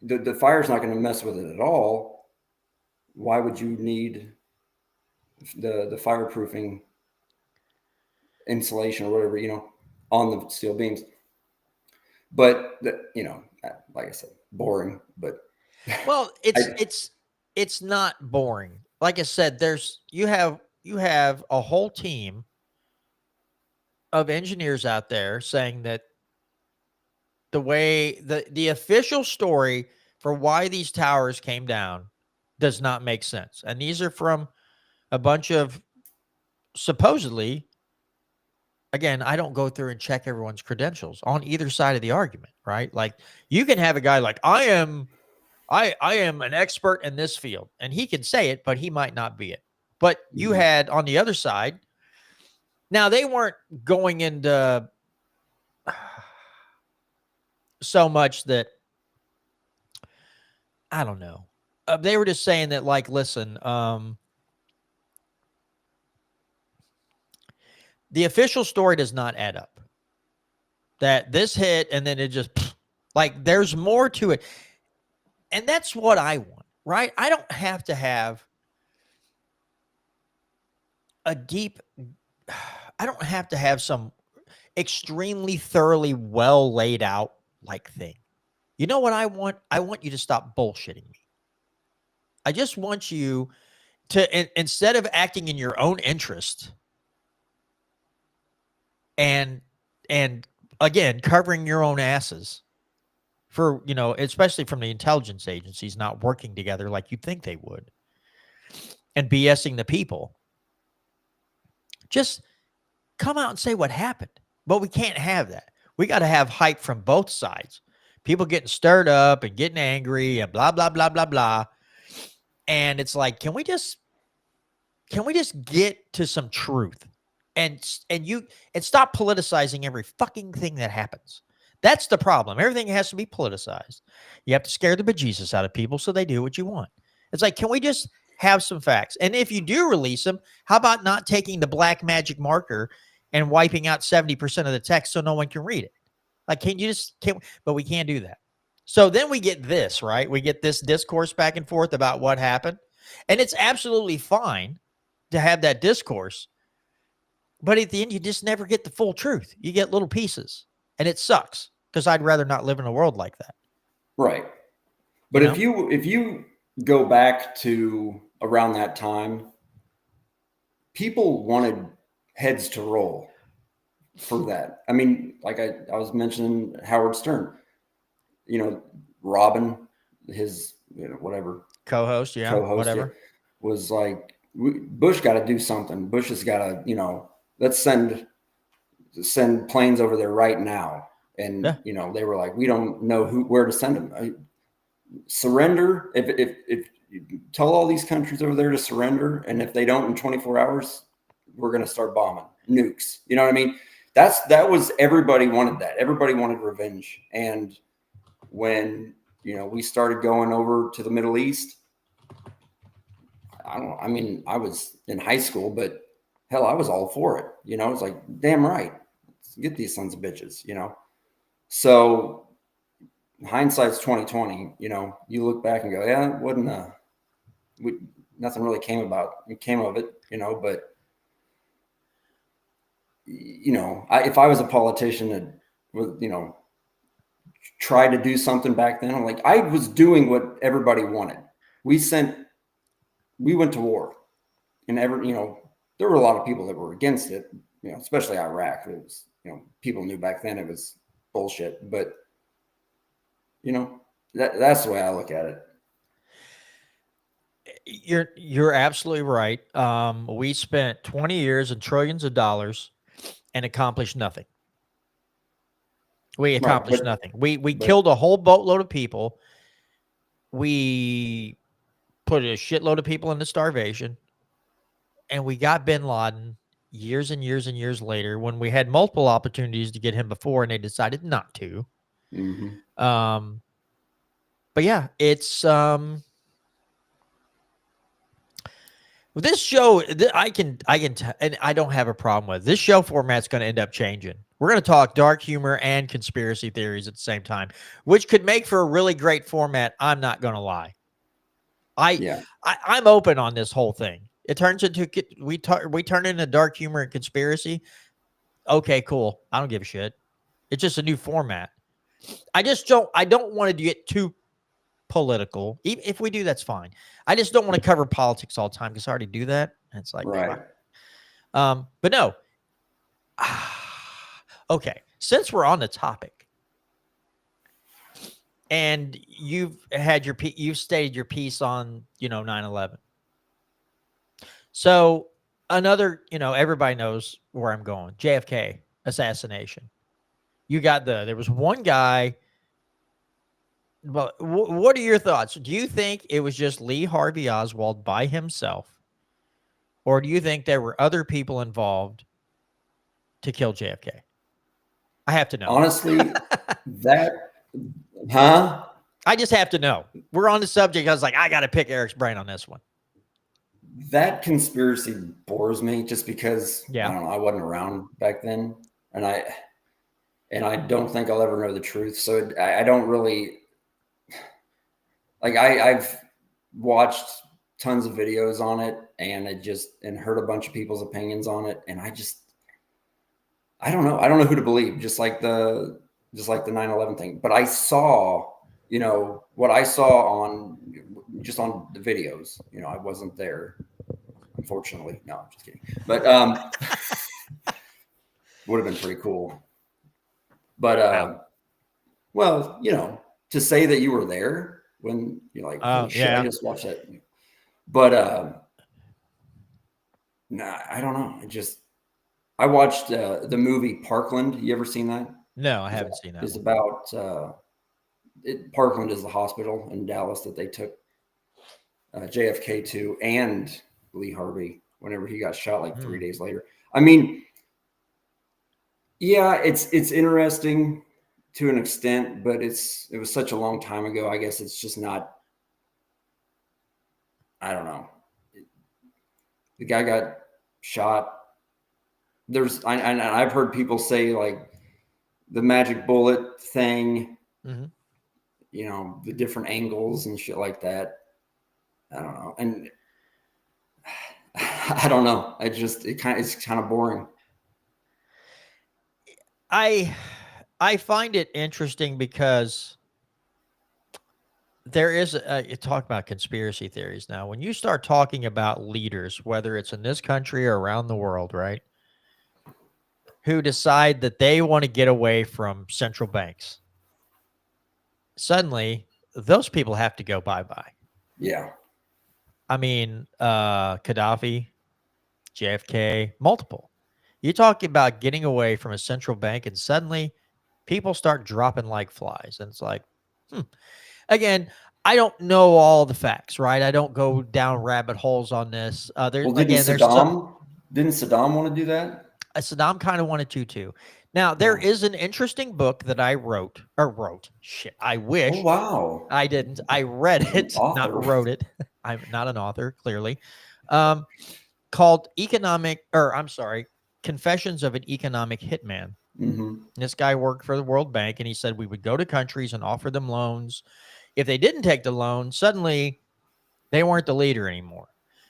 the fire's not going to mess with it at all, why would you need the fireproofing insulation or whatever, you know, on the steel beams? But you know, like I said, boring. But well, it's not boring. Like I said, you have a whole team of engineers out there saying that the way the official story for why these towers came down does not make sense. And these are from a bunch of supposedly, again, I don't go through and check everyone's credentials on either side of the argument, right? Like you can have a guy like I am an expert in this field, and he can say it, but he might not be it. But you had on the other side, now they weren't going into so much that, I don't know. They were just saying that, like, listen, the official story does not add up. That this hit and then it just, like, there's more to it. And that's what I want, right? I don't have to have I don't have to have some extremely thoroughly well laid out like thing. You know what I want? I want you to stop bullshitting me. I just want you to, instead of acting in your own interest and again, covering your own asses for, you know, especially from the intelligence agencies not working together like you'd think they would, and BSing the people. Just come out and say what happened. But we can't have that. We got to have hype from both sides. People getting stirred up and getting angry and blah, blah, blah, blah, blah. And it's like, can we just get to some truth and stop politicizing every fucking thing that happens? That's the problem. Everything has to be politicized. You have to scare the bejesus out of people so they do what you want. It's like, can we just have some facts? And if you do release them, how about not taking the black magic marker and wiping out 70% of the text so no one can read it? Like, but we can't do that. So then we get this, right? We get this discourse back and forth about what happened. And it's absolutely fine to have that discourse. But at the end, you just never get the full truth. You get little pieces. And it sucks, because I'd rather not live in a world like that. Right. But if you go back to around that time, people wanted heads to roll for that. I mean, like I was mentioning Howard Stern, you know, Robin, his, you know, whatever co-host, whatever, was like, Bush got to do something. Bush has got to, you know, let's send planes over there right now. And you know, they were like, we don't know where to send them. Surrender. If you tell all these countries over there to surrender, and if they don't in 24 hours, we're going to start bombing nukes. You know what I mean? That was, everybody wanted that. Everybody wanted revenge. And when, you know, we started going over to the Middle East, I mean, I was in high school, but hell, I was all for it. You know, it's like, damn right. Let's get these sons of bitches, you know? So hindsight's 2020, you know, you look back and go, yeah, it wasn't nothing really came of it, you know, but you know, if I was a politician that would, you know, try to do something back then, I'm like, I was doing what everybody wanted. We went to war, and you know, there were a lot of people that were against it, you know, especially Iraq. It was, you know, people knew back then it was bullshit, but you know, that's the way I look at it. You're absolutely right. We spent 20 years and trillions of dollars and accomplished nothing. We accomplished nothing. We killed a whole boatload of people. We put a shitload of people into starvation, and we got bin Laden years and years and years later when we had multiple opportunities to get him before, and they decided not to. Mm-hmm. But yeah, it's this show. I can, and I don't have a problem with this show format's going to end up changing. We're going to talk dark humor and conspiracy theories at the same time, which could make for a really great format. I'm not going to lie. I'm open on this whole thing. It turns into we turn into dark humor and conspiracy. Okay, cool. I don't give a shit. It's just a new format. I don't want to get too political. Even if we do, that's fine. I just don't want to cover politics all the time because I already do that. And it's like, right. But no. Okay. Since we're on the topic, and you've stated your piece on 9/11. So another, everybody knows where I'm going. JFK assassination. You got there was one guy. Well, what are your thoughts? Do you think it was just Lee Harvey Oswald by himself, or do you think there were other people involved to kill JFK? I have to know. Honestly, I just have to know. We're on the subject. I was like, I got to pick Eric's brain on this one. That conspiracy bores me just because I don't know, I wasn't around back then, and I don't think I'll ever know the truth. So I don't really like. I've watched tons of videos on it, and and heard a bunch of people's opinions on it, and I don't know. I don't know who to believe. Just like the 9/11 thing. But I saw, what I saw on the videos. I wasn't there, unfortunately. No, I'm just kidding. But would have been pretty cool. But well, to say that you were there when you're like, oh, shit, I just watched that. But nah, I don't know. I watched the movie Parkland. You ever seen that? No, I haven't seen that. It's about Parkland is the hospital in Dallas that they took JFK to, and Lee Harvey whenever he got shot like 3 days later. I mean, yeah, it's interesting to an extent, but it was such a long time ago. I guess it's just not. I don't know. The guy got shot. I've heard people say like the magic bullet thing, the different angles and shit like that. I don't know. And I don't know. It's kind of boring. I find it interesting because there is you talk about conspiracy theories now. When you start talking about leaders, whether it's in this country or around the world, right? Who decide that they want to get away from central banks. Suddenly, those people have to go bye-bye. Yeah. I mean, Gaddafi, JFK, multiple. You talk about getting away from a central bank, and suddenly people start dropping like flies. And it's like, Again, I don't know all the facts, right? I don't go down rabbit holes on this. Didn't Saddam want to do that? Saddam kind of wanted to too. Now, there is an interesting book that I wrote. Shit, I wish. Oh, wow. I didn't. I read it, not wrote it. I'm not an author, clearly. Called Confessions of an Economic Hitman. Mm-hmm. This guy worked for the World Bank, and he said we would go to countries and offer them loans. If they didn't take the loan, suddenly they weren't the leader anymore.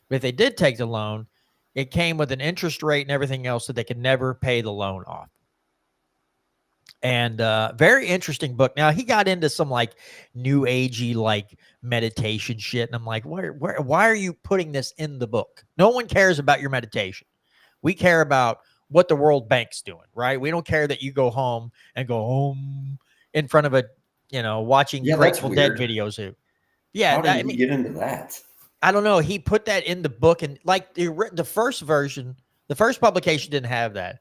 But if they did take the loan, it came with an interest rate and everything else that they could never pay the loan off. And very interesting book. Now, he got into some like new agey like meditation shit. And I'm like, why are you putting this in the book? No one cares about your meditation. We care about what the World Bank's doing, right? We don't care that you go home and go home in front of a, watching Grateful Dead videos. How did you get into that? I don't know. He put that in the book, and like the first version, the first publication didn't have that.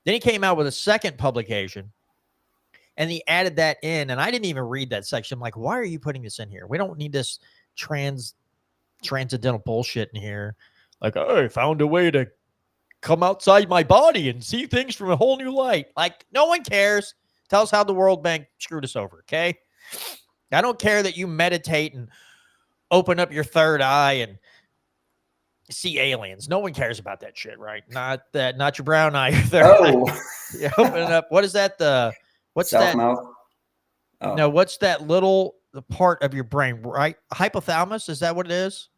Then he came out with a second publication, and he added that in. And I didn't even read that section. I'm like, why are you putting this in here? We don't need this transcendental bullshit in here. Like, oh, I found a way to come outside my body and see things from a whole new light. Like, no one cares. Tell us how the World Bank screwed us over, okay? I don't care that you meditate and open up your third eye and see aliens. No one cares about that shit, right? Not your brown eye. Your third eye. Yeah, open it up. What is that? What's South that? mouth? Oh. No, what's that the part of your brain, right? Hypothalamus, is that what it is?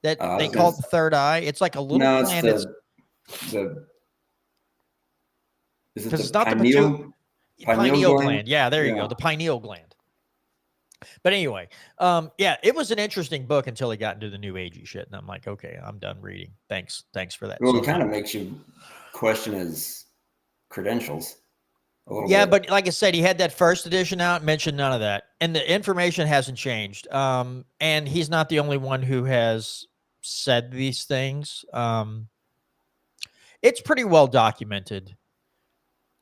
That they call it the third eye? It's like a little gland. Is it the not pineal? The pineal gland. Yeah, there you go. The pineal gland. But anyway, yeah, it was an interesting book until he got into the new agey shit. And I'm like, okay, I'm done reading. Thanks for that. Well, it kind of makes you question his credentials a little bit. But like I said, he had that first edition out, mentioned none of that. And the information hasn't changed. And he's not the only one who has said these things. It's pretty well documented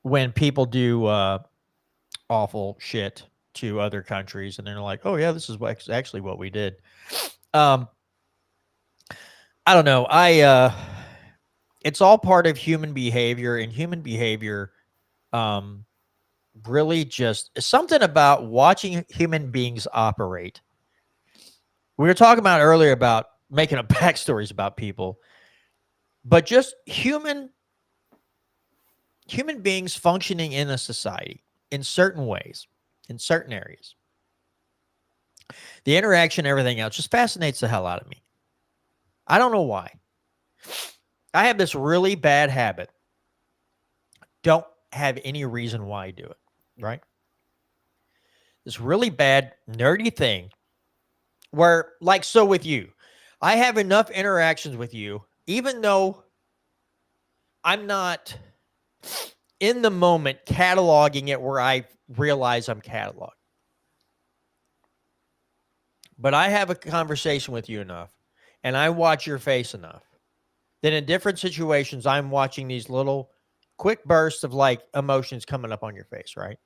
when people do awful shit to other countries, and they're like, oh yeah, this is actually what we did. I don't know. It's all part of human behavior, and human behavior really just something about watching human beings operate. We were talking about earlier about making up backstories about people, but just human beings functioning in a society in certain ways, in certain areas. The interaction, everything else just fascinates the hell out of me. I don't know why. I have this really bad habit. Don't have any reason why I do it, right? This really bad, nerdy thing where, like, so with you, I have enough interactions with you, even though I'm not in the moment cataloging it where I realize I'm cataloged. But I have a conversation with you enough, and I watch your face enough, that in different situations, I'm watching these little quick bursts of like emotions coming up on your face, right?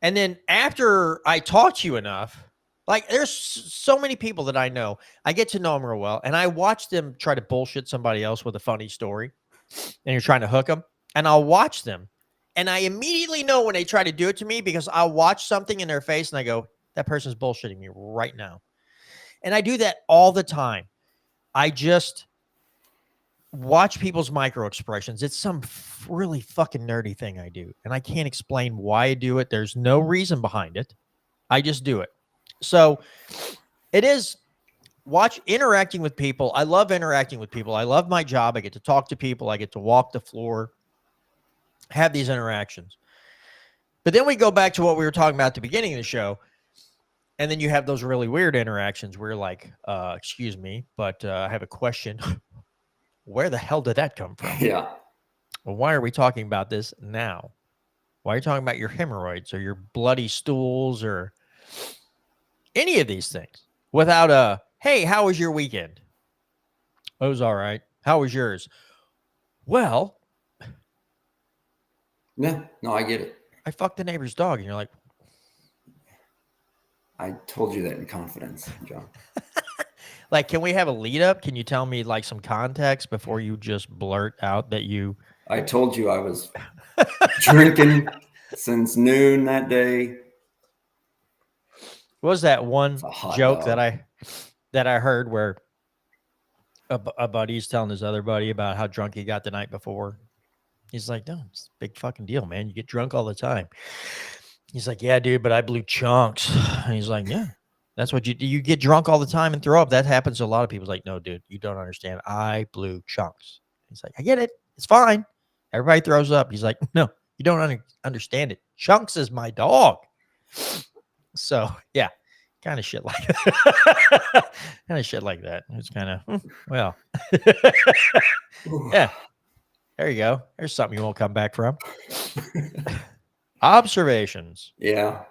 And then after I talk to you enough, like there's so many people that I know, I get to know them real well, and I watch them try to bullshit somebody else with a funny story, and you're trying to hook them, and I'll watch them, and I immediately know when they try to do it to me because I'll watch something in their face and I go, that person's bullshitting me right now. And I do that all the time. I just watch people's micro expressions. It's some really fucking nerdy thing I do, and I can't explain why I do it. There's no reason behind it. I just do it. So it is interacting with people. I love interacting with people. I love my job. I get to talk to people. I get to walk the floor, have these interactions. But then we go back to what we were talking about at the beginning of the show. And then you have those really weird interactions where you're like, excuse me, but I have a question. Where the hell did that come from? Yeah. Well, why are we talking about this now? Why are you talking about your hemorrhoids or your bloody stools or any of these things without a, hey, how was your weekend? It was all right. How was yours? Well. Yeah, no, I get it. I fucked the neighbor's dog. And you're like, I told you that in confidence, John. Like, can we have a lead up? Can you tell me like some context before you just blurt out that you... I told you I was drinking since noon that day. What was that one joke dog that I heard where a buddy's telling his other buddy about how drunk he got the night before? He's like, no, it's a big fucking deal, man. You get drunk all the time. He's like, yeah, dude, but I blew chunks. And he's like, yeah, that's what you get drunk all the time and throw up. That happens to a lot of people. He's like, no, dude, you don't understand. I blew chunks. He's like, I get it. It's fine. Everybody throws up. He's like, no, you don't understand it. Chunks is my dog. So yeah, kind of shit like that. Kind of shit like that. It's kind of, well, yeah, there you go. There's something you won't come back from. Observations. Yeah.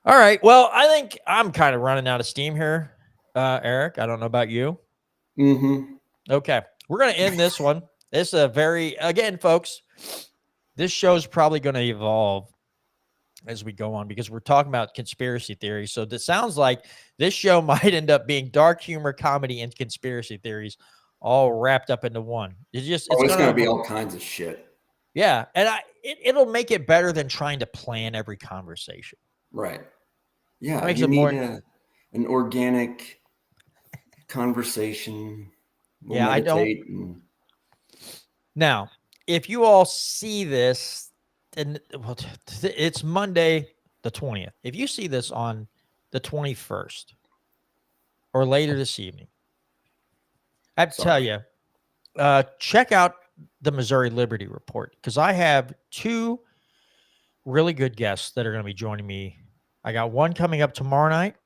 All right. Well, I think I'm kind of running out of steam here. Eric, I don't know about you. Mm-hmm. Okay. We're going to end this one. This is a very, again, folks, this show is probably going to evolve as we go on because we're talking about conspiracy theories. So this sounds like this show might end up being dark humor, comedy, and conspiracy theories all wrapped up into one. It's going to be all kinds of shit. Yeah. And it'll make it better than trying to plan every conversation. Right. Yeah. Makes You it need more an organic conversation. We'll yeah, I don't. Now, if you all see this, and well, it's Monday the 20th. If you see this on the 21st or later this evening, I have to tell you, check out the Missouri Liberty Report because I have two really good guests that are going to be joining me. I got one coming up tomorrow night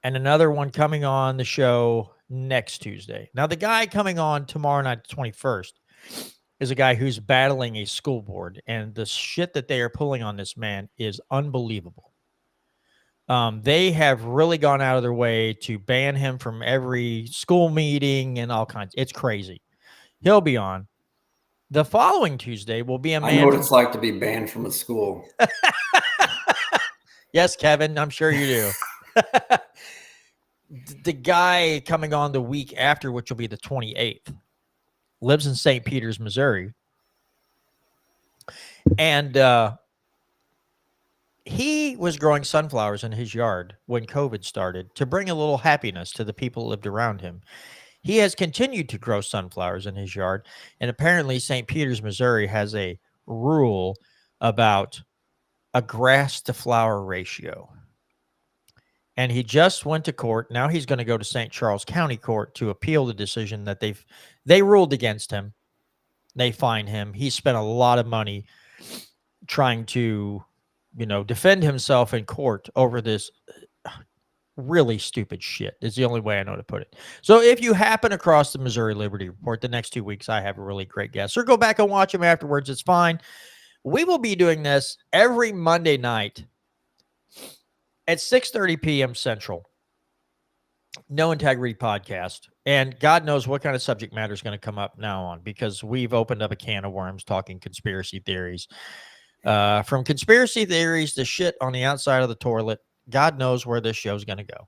and another one coming on the show next Tuesday. Now, the guy coming on tomorrow night, the 21st, is a guy who's battling a school board, and the shit that they are pulling on this man is unbelievable. They have really gone out of their way to ban him from every school meeting and all kinds. It's crazy. He'll be on. The following Tuesday will be a man. I know what it's like to be banned from a school. Yes, Kevin, I'm sure you do. The guy coming on the week after, which will be the 28th, lives in St. Peters, Missouri. And he was growing sunflowers in his yard when COVID started to bring a little happiness to the people who lived around him. He has continued to grow sunflowers in his yard. And apparently St. Peters, Missouri has a rule about a grass to flower ratio. And he just went to court. Now he's going to go to St. Charles County Court to appeal the decision that they ruled against him. They fined him. He spent a lot of money trying to, defend himself in court over this really stupid shit. Is the only way I know to put it. So if you happen across the Missouri Liberty Report, the next 2 weeks, I have a really great guest. Or go back and watch him afterwards. It's fine. We will be doing this every Monday night at 6:30 p.m. Central. No Integrity Podcast. And God knows what kind of subject matter is going to come up now on because we've opened up a can of worms talking conspiracy theories. From conspiracy theories to shit on the outside of the toilet, God knows where this show's going to go.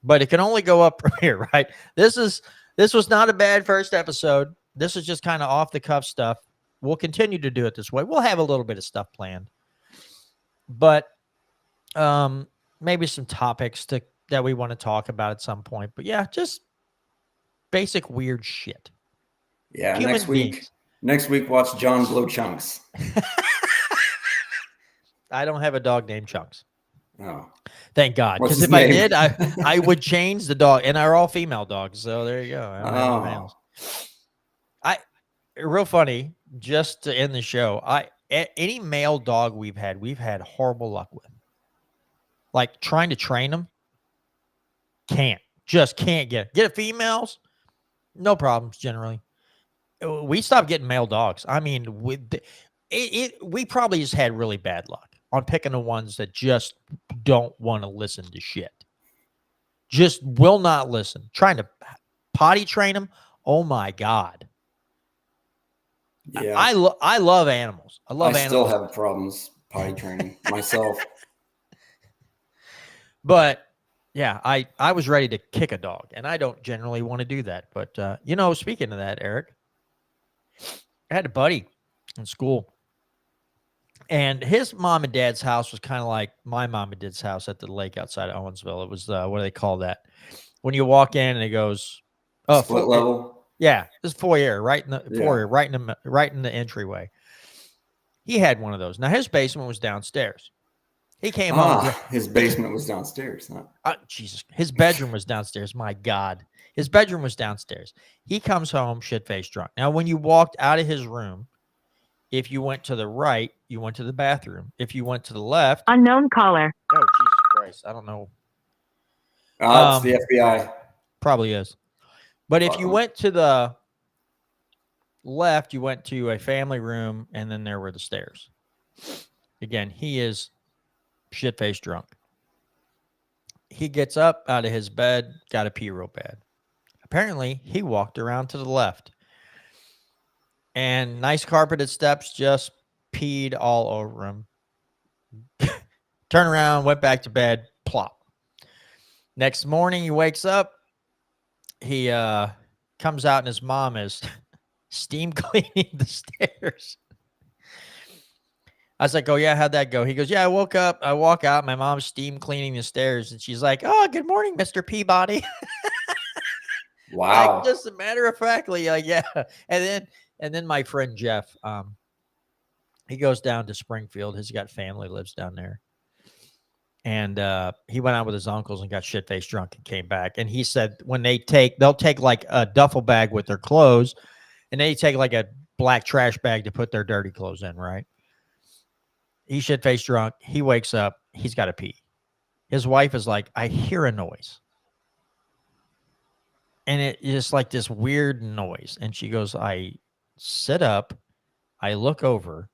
But it can only go up from here, right? This was not a bad first episode. This is just kind of off the cuff stuff. We'll continue to do it this way. We'll have a little bit of stuff planned. But maybe some topics that we want to talk about at some point. But yeah, just basic weird shit. Yeah, Human next week, watch John blow chunks. I don't have a dog named Chunks. Oh, thank God. What's Because his if I name? did, I would change the dog. And they're all female dogs. So there you go. I don't have any males. Real funny, just to end the show, any male dog we've had horrible luck with. Like trying to train them, can't get females, no problems generally. We stopped getting male dogs. I mean, we probably just had really bad luck on picking the ones that just don't want to listen to shit. Just will not listen. Trying to potty train them. Oh my God. Yeah, I love animals. I I animals. still have problems potty training myself. But yeah, I was ready to kick a dog, and I don't generally want to do that. But speaking of that, Eric, I had a buddy in school, and his mom and dad's house was kind of like my mom and dad's house at the lake outside of Owensville. It was what do they call that? When you walk in and it goes, Split level. Yeah, this foyer, right in the foyer, right in the entryway. He had one of those. Now his basement was downstairs. He came home. His basement was downstairs. Huh? Jesus, his bedroom was downstairs. My God, his bedroom was downstairs. He comes home shit-faced drunk. Now, when you walked out of his room, if you went to the right, you went to the bathroom. If you went to the left, unknown caller. Oh Jesus Christ! I don't know. It's the FBI. Probably is. But if you went to the left, you went to a family room, and then there were the stairs. Again, he is shit-faced drunk. he gets up out of his bed, got to pee real bad. Apparently, he walked around to the left. And nice carpeted steps, just peed all over him. Turned around, went back to bed, plop. Next morning, he wakes up. He comes out, and his mom is steam cleaning the stairs. I was like, oh, yeah, how'd that go? He goes, yeah, I woke up. I walk out. My mom's steam cleaning the stairs. And she's like, oh, good morning, Mr. Peabody. Wow. Like, just a matter of factly, like, yeah. And then my friend Jeff, he goes down to Springfield. He's got family, lives down there. And he went out with his uncles and got shit-faced drunk and came back. And he said when they'll take like a duffel bag with their clothes, and they take like a black trash bag to put their dirty clothes in, right? He's shit-faced drunk. He wakes up. He's got to pee. His wife is like, I hear a noise. And it is like this weird noise. And she goes, I sit up, I look over,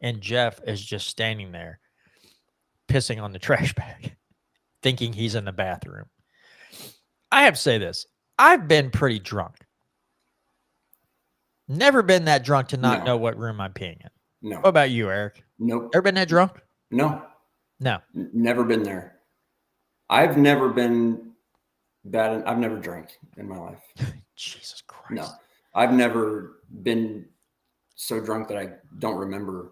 and Jeff is just standing there pissing on the trash bag, thinking he's in the bathroom. I have to say this. I've been pretty drunk. Never been that drunk to not know what room I'm peeing in. No. What about you, Eric? Nope. Ever been that drunk? No. No. Never been there. I've never been bad. I've never drank in my life. Jesus Christ. No. I've never been so drunk that I don't remember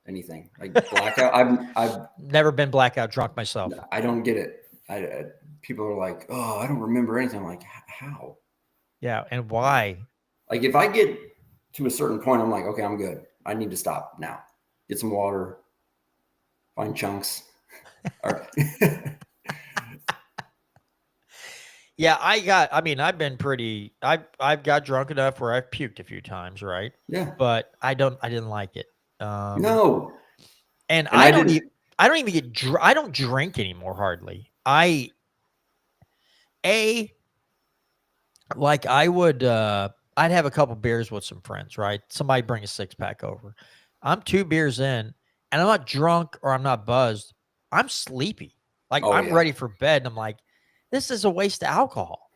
anything. Like blackout. I've never been blackout drunk myself. I don't get it. People are like, oh, I don't remember anything. I'm like, how? Yeah, and why? Like if I get to a certain point, I'm like, okay, I'm good. I need to stop now. Get some water. Find chunks. All right. Yeah, I've been pretty, I've got drunk enough where I've puked a few times, right? Yeah. But I didn't like it. No. And I don't even get, I don't drink anymore hardly. I'd have a couple beers with some friends, right? Somebody bring a 6-pack over. I'm 2 beers in and I'm not drunk or I'm not buzzed. I'm sleepy. Like I'm ready for bed. And I'm like, this is a waste of alcohol.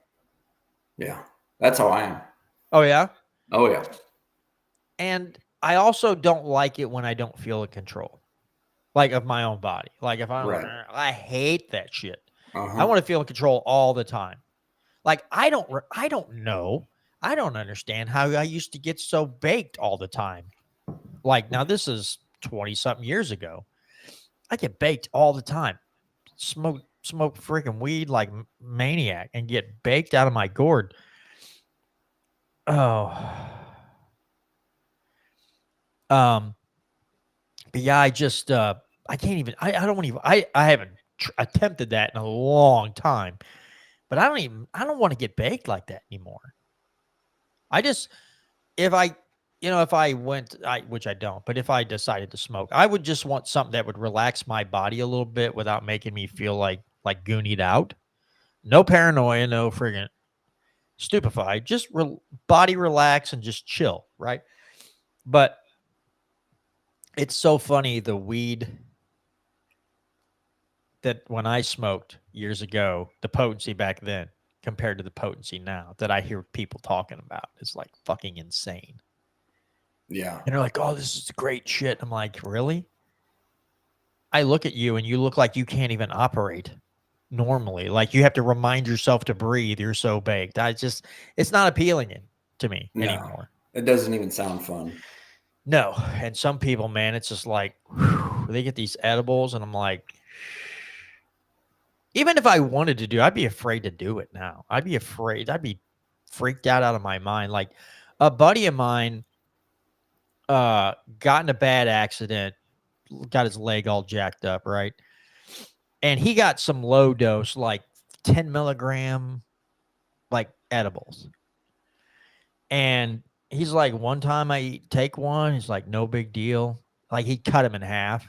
Yeah. That's how I am. Oh, yeah? Oh, yeah. And I also don't like it when I don't feel in control, like of my own body. Like if I hate that shit. I want to feel in control all the time. Like I don't know. I don't understand how I used to get so baked all the time. Like now this is 20-something years ago. I get baked all the time. Smoke freaking weed like maniac and get baked out of my gourd. Oh. But yeah, I just I can't even I don't even I haven't attempted that in a long time. But I don't want to get baked like that anymore. I just if I went, which I don't, but if I decided to smoke, I would just want something that would relax my body a little bit without making me feel like goonied out. No paranoia, no friggin' stupefied. Just body relax and just chill, right? But it's so funny, the weed that when I smoked years ago, the potency back then compared to the potency now that I hear people talking about is like fucking insane. Yeah. And they're like, oh, this is great shit. I'm like, really? I look at you and you look like you can't even operate normally. Like you have to remind yourself to breathe. You're so baked. It's not appealing to me anymore. It doesn't even sound fun. No. And some people, man, it's just like, whew, they get these edibles and I'm like, even if I wanted to do, I'd be afraid to do it now. I'd be afraid. I'd be freaked out of my mind. Like a buddy of mine got in a bad accident, got his leg all jacked up, right? And he got some low dose, like 10 milligram, like edibles. And he's like, one time I take one, he's like, no big deal. Like he cut him in half.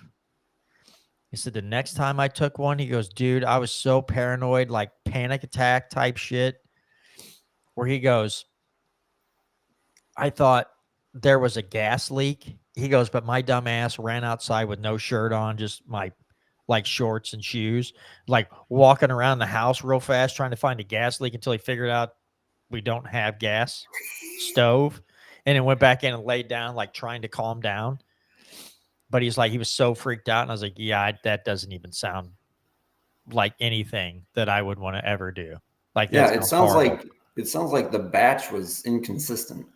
He said the next time I took one, he goes, dude, I was so paranoid, like panic attack type shit. Where he goes, I thought there was a gas leak. He goes, but my dumb ass ran outside with no shirt on, just my like shorts and shoes, like walking around the house real fast trying to find a gas leak until he figured out we don't have gas stove, and then went back in and laid down, like trying to calm down. But he was so freaked out, and I was like, yeah, that doesn't even sound like anything that I would want to ever do. Like, yeah, that it sounds horrible. like the batch was inconsistent.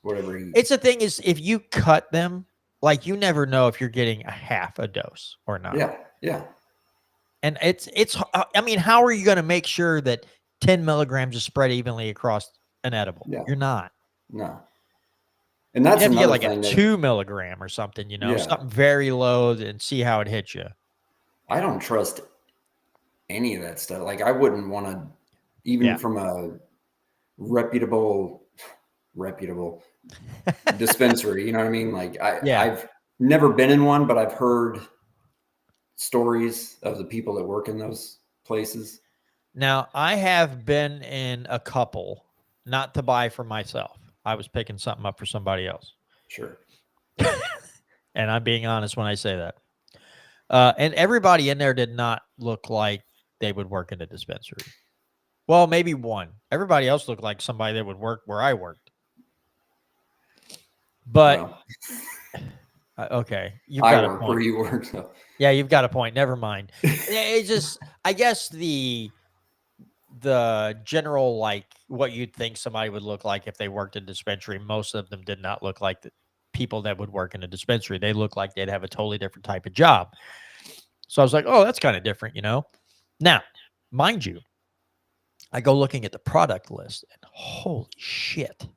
Whatever. It's the thing is, if you cut them, like, you never know if you're getting a half a dose or not. Yeah, yeah. And it's. I mean, how are you going to make sure that 10 milligrams is spread evenly across an edible? Yeah. You're not. No. And that's You have to get another like a thing that 2 milligram or something, Yeah. something very low, and see how it hits you. I don't trust any of that stuff. Like, I wouldn't want to, even from a reputable dispensary, you know what I mean? Like, I've never been in one, but I've heard stories of the people that work in those places. Now, I have been in a couple, not to buy for myself. I was picking something up for somebody else. Sure. And I'm being honest when I say that. And everybody in there did not look like they would work in a dispensary. Well, maybe one. Everybody else looked like somebody that would work where I worked. But, okay. I work where you work. So. Yeah, you've got a point. Never mind. It's just, I guess the general, like, what you'd think somebody would look like if they worked in a dispensary, most of them did not look like the people that would work in a dispensary. They look like they'd have a totally different type of job. So I was like, oh, that's kind of different, Now, mind you, I go looking at the product list, and holy shit.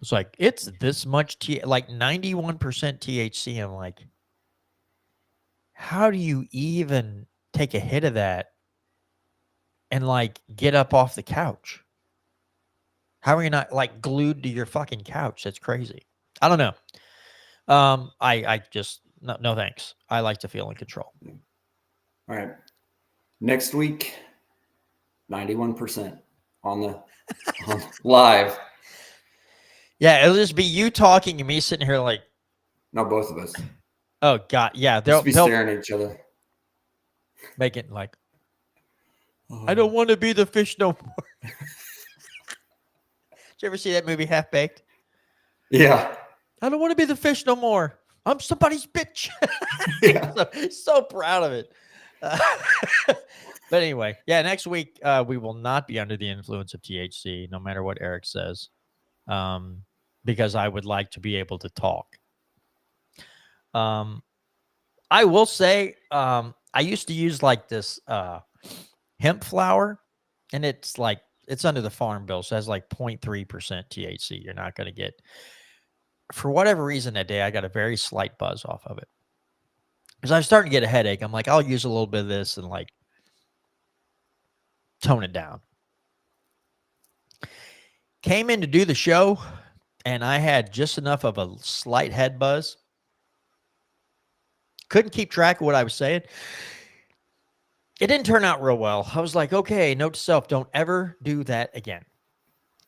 It's like, it's this much, like 91% THC. I'm like, how do you even take a hit of that and, like, get up off the couch? How are you not, like, glued to your fucking couch? That's crazy. I don't know. I just, no thanks. I like to feel in control. All right. Next week, 91% on live. Yeah, it'll just be you talking and me sitting here like. No, both of us. Oh, God. Yeah. They'll be staring at each other. Make it like, I don't want to be the fish no more. Did you ever see that movie Half Baked? Yeah. I don't want to be the fish no more. I'm somebody's bitch. Yeah. so proud of it. But anyway, yeah, next week we will not be under the influence of THC, no matter what Eric says, because I would like to be able to talk. I will say I used to use like this hemp flower, and it's under the Farm Bill, so it has like 0.3% THC. You're not going to get, for whatever reason that day, I got a very slight buzz off of it. Because I was starting to get a headache. I'm like, I'll use a little bit of this and like tone it down. Came in to do the show, and I had just enough of a slight head buzz. Couldn't keep track of what I was saying. It didn't turn out real well. I was like, okay, note to self, don't ever do that again.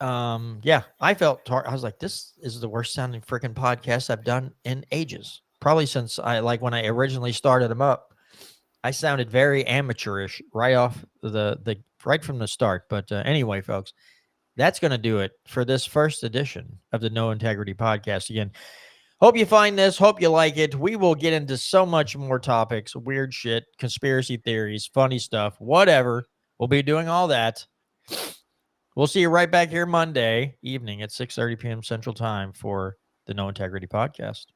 Yeah, I felt, I was like, this is the worst sounding freaking podcast I've done in ages. Probably since when I originally started them up, I sounded very amateurish right off right from the start. But anyway, folks, that's going to do it for this first edition of the No Integrity Podcast. Again, hope you find this. Hope you like it. We will get into so much more topics, weird shit, conspiracy theories, funny stuff, whatever. We'll be doing all that. We'll see you right back here Monday evening at 6:30 p.m. Central Time for the No Integrity Podcast.